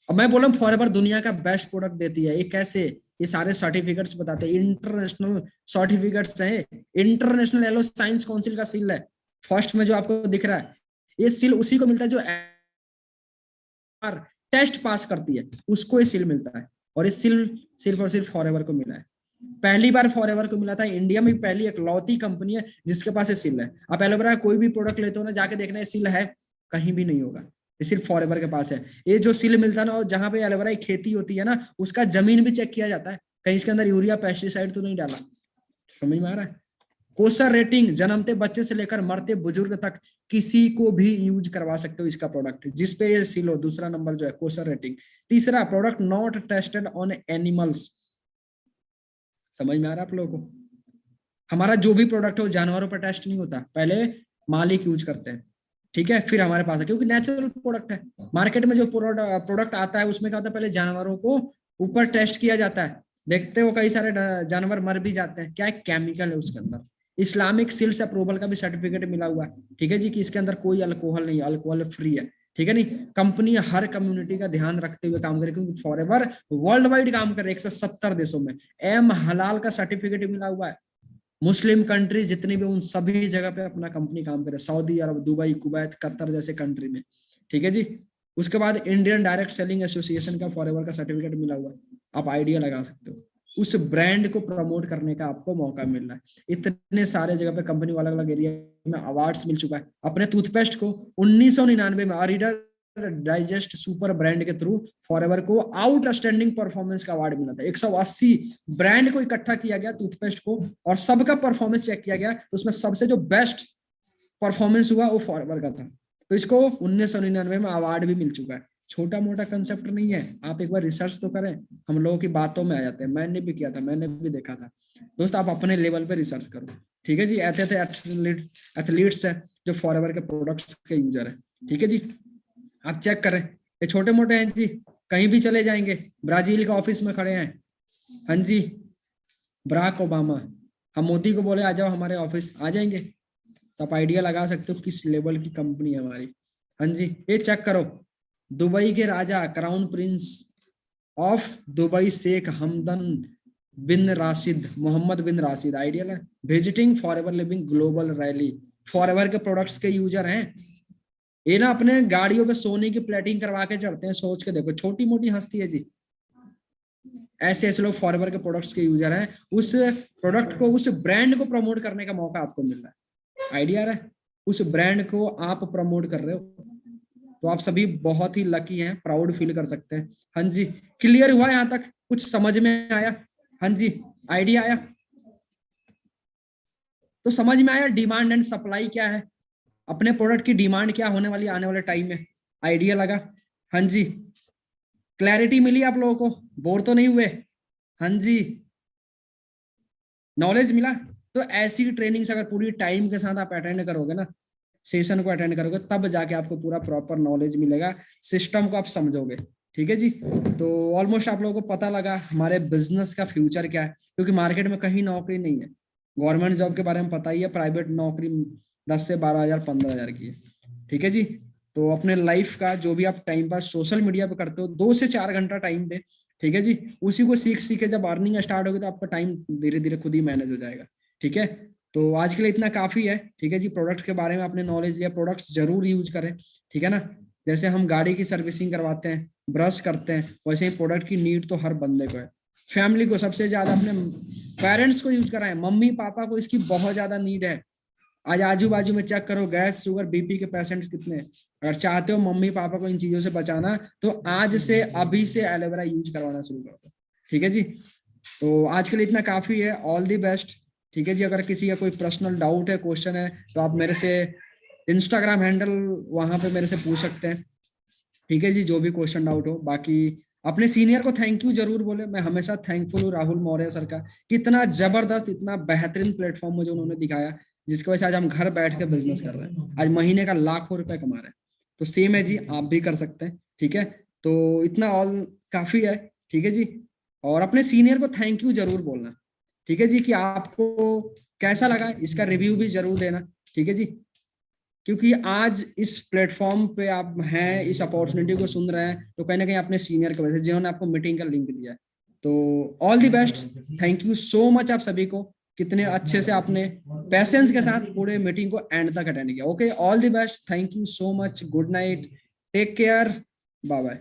अब मैं बोला फॉरएवर दुनिया का बेस्ट प्रोडक्ट देती है, ये कैसे? ये सारे सर्टिफिकेट्स बताते हैं, इंटरनेशनल सर्टिफिकेट्स हैं। इंटरनेशनल येलो साइंस काउंसिल का सील है फर्स्ट में जो आपको दिख रहा है, ये सील उसी को मिलता है जो टेस्ट पास करती है, उसको ये सील मिलता है। और ये सील सिर्फ और सिर्फ फॉरएवर को मिला है। पहली बार फॉरएवर को मिला था, इंडिया में पहली इकलौती कंपनी है जिसके पास ये सील है। आप एलोवेरा कोई भी प्रोडक्ट लेते हो ना, जाके देखना ये सील है, कहीं भी नहीं होगा, ये सिर्फ फॉरएवर के पास है। ये जो सील मिलता है ना, और जहां पे एलोवेरा की खेती होती है ना, उसका जमीन भी चेक किया जाता है, कहीं इसके अंदर यूरिया पेस्टिसाइड तो नहीं डाला। समझ में आ रहा है? कोसर रेटिंग, जन्मते बच्चे से लेकर मरते बुजुर्ग तक किसी को भी यूज करवा सकते हो इसका प्रोडक्ट, जिसपे ये सील हो। दूसरा नंबर जो है कोसर रेटिंग। तीसरा, product not tested on animals. समझ में आ रहा है आप लोगों को? हमारा जो भी प्रोडक्ट है वो जानवरों पर टेस्ट नहीं होता, पहले मालिक यूज करते हैं, ठीक है, फिर हमारे पास है, क्योंकि नेचुरल प्रोडक्ट है। मार्केट में जो प्रोडक्ट आता है उसमें क्या होता है, पहले जानवरों को ऊपर टेस्ट किया जाता है, देखते हो कई सारे जानवर मर भी जाते हैं, क्या केमिकल है उसके अंदर। इस्लामिक सील्स अप्रूवल का भी सर्टिफिकेट मिला हुआ है, ठीक है जी, कि इसके अंदर कोई अल्कोहल नहीं, अल्कोहल फ्री है, ठीक है नहीं। कंपनी हर कम्युनिटी का ध्यान रखते हुए काम करे, क्योंकि फॉरएवर वर्ल्ड वाइड काम करे 170 देशों में। एम हलाल का सर्टिफिकेट मिला हुआ है। मुस्लिम कंट्री जितनी भी, उन सभी जगह पे अपना कंपनी काम करे, सऊदी अरब, दुबई, कुवैत, कतर जैसे कंट्री में, ठीक है जी। उसके बाद इंडियन डायरेक्ट सेलिंग एसोसिएशन का फॉरएवर का सर्टिफिकेट मिला हुआ है। आप आइडिया लगा सकते हो, उस ब्रांड को प्रमोट करने का आपको मौका मिल रहा है। इतने सारे जगह पे कंपनी को अलग अलग एरिया में अवार्ड्स मिल चुका है। अपने टूथपेस्ट को 1999 में रीडर डाइजेस्ट सुपर ब्रांड के थ्रू फॉरएवर को आउटस्टैंडिंग परफॉर्मेंस का अवार्ड मिला था। 180 ब्रांड को इकट्ठा किया गया टूथपेस्ट को, और सबका परफॉर्मेंस चेक किया गया, तो उसमें सबसे जो बेस्ट परफॉर्मेंस हुआ वो फॉरएवर का था। तो इसको 1999 में अवार्ड भी मिल चुका है। छोटा मोटा कंसेप्ट नहीं है, आप एक बार रिसर्च तो करें, हम लोगों की बातों में आ जाते हैं। मैंने भी किया था, मैंने भी देखा था। दोस्त आप अपने लेवल पे रिसर्च करो, ठीक है जी। ऐसे एथलीट्स है जो फॉरएवर के प्रोडक्ट्स के यूजर है, ठीक है जी। आप चेक करें, ये छोटे मोटे हैं जी, कहीं भी चले जाएंगे, ब्राजील का ऑफिस में खड़े हैं, हाँ जी, बराक ओबामा, हम मोदी को बोले आ जाओ हमारे ऑफिस, आ जाएंगे। तो आप आइडिया लगा सकते हो किस लेवल की कंपनी है हमारी। हाँ जी, ये चेक करो, दुबई के राजा, crown prince of Dubai, Sheikh Hamdan bin Rashid, Mohammed bin Rashid, idea है, visiting forever living global rally, forever के प्रोडक्ट्स के यूजर हैं। ये ना अपने गाड़ियों पे सोने की प्लेटिंग करवा के चढ़ते हैं, सोच के देखो, छोटी मोटी हस्ती है जी। ऐसे ऐसे लोग फॉरएवर के प्रोडक्ट्स के यूजर हैं। उस प्रोडक्ट को, उस ब्रांड को प्रमोट करने का मौका आपको मिल रहा है। आइडिया है, उस ब्रांड को आप प्रमोट कर रहे हो, तो आप सभी बहुत ही लकी हैं, प्राउड फील कर सकते हैं। हाँ जी, क्लियर हुआ यहाँ तक? कुछ समझ में आया? हाँ जी, आइडिया आया? तो समझ में आया डिमांड एंड सप्लाई क्या है, अपने प्रोडक्ट की डिमांड क्या होने वाली आने वाले टाइम में। आइडिया लगा? हाँ जी, क्लैरिटी मिली आप लोगों को? बोर तो नहीं हुए? हाँ जी, नॉलेज मिला? तो ऐसी ट्रेनिंग्स अगर पूरी टाइम के साथ आप अटेंड करोगे ना, सेशन को अटेंड करोगे, तब जाके आपको पूरा प्रॉपर नॉलेज मिलेगा, सिस्टम को आप समझोगे, ठीक है जी। तो ऑलमोस्ट आप लोगों को पता लगा हमारे बिजनेस का फ्यूचर क्या है, क्योंकि मार्केट में कहीं नौकरी नहीं है। गवर्नमेंट जॉब के बारे में पता ही है, प्राइवेट नौकरी 10 से 12 हजार 15 हजार की है, ठीक है जी। तो अपने लाइफ का जो भी आप टाइम पास सोशल मीडिया पे करते हो, 2 से 4 घंटा टाइम दे, ठीक है जी। उसी को सीख सीख के जब अर्निंग स्टार्ट होगी, तो आपका टाइम धीरे धीरे खुद ही मैनेज हो जाएगा, ठीक है। तो आज के लिए इतना काफी है, ठीक है जी। प्रोडक्ट के बारे में आपने नॉलेज लिया, प्रोडक्ट्स जरूर यूज करें, ठीक है ना। जैसे हम गाड़ी की सर्विसिंग करवाते हैं, ब्रश करते हैं, वैसे ही प्रोडक्ट की नीड तो हर बंदे को है। फैमिली को सबसे ज्यादा, अपने पेरेंट्स को यूज कराएं, मम्मी पापा को इसकी बहुत ज्यादा नीड है। आज आजू बाजू में चेक करो, गैस शुगर बीपी के पेशेंट कितने हैं। अगर चाहते हो मम्मी पापा को इन चीजों से बचाना, तो आज से, अभी से एलोवेरा यूज करवाना शुरू कर दो, ठीक है जी। तो आज के लिए इतना काफी है, ऑल दी बेस्ट, ठीक है जी। अगर किसी का कोई पर्सनल डाउट है, क्वेश्चन है, तो आप मेरे से इंस्टाग्राम हैंडल वहां पे मेरे से पूछ सकते हैं, ठीक है जी, जो भी क्वेश्चन डाउट हो। बाकी अपने सीनियर को थैंक यू जरूर बोले, मैं हमेशा थैंकफुल हूँ राहुल मौर्य सर का, कि इतना जबरदस्त, इतना बेहतरीन प्लेटफॉर्म मुझे उन्होंने दिखाया, जिसकी वजह से आज हम घर बैठ के बिजनेस कर रहे हैं, आज महीने का लाखों रुपए कमा रहे हैं। तो सेम है जी, आप भी कर सकते हैं, ठीक है। तो इतना ऑल काफी है, ठीक है जी। और अपने सीनियर को थैंक यू जरूर बोलना, ठीक है जी, कि आपको कैसा लगा, इसका रिव्यू भी जरूर देना, ठीक है जी। क्योंकि आज इस प्लेटफॉर्म पे आप हैं, इस अपॉर्चुनिटी को सुन रहे हैं, तो कहीं ना कहीं अपने सीनियर की वजह से, जिन्होंने आपको मीटिंग का लिंक दिया है। तो all the best, thank you so much आप सभी को, कितने अच्छे से आपने पेशेंस के साथ पूरे मीटिंग को एंड तक अटेंड किया। Okay, all the best, thank you so much, good night, take care, bye bye.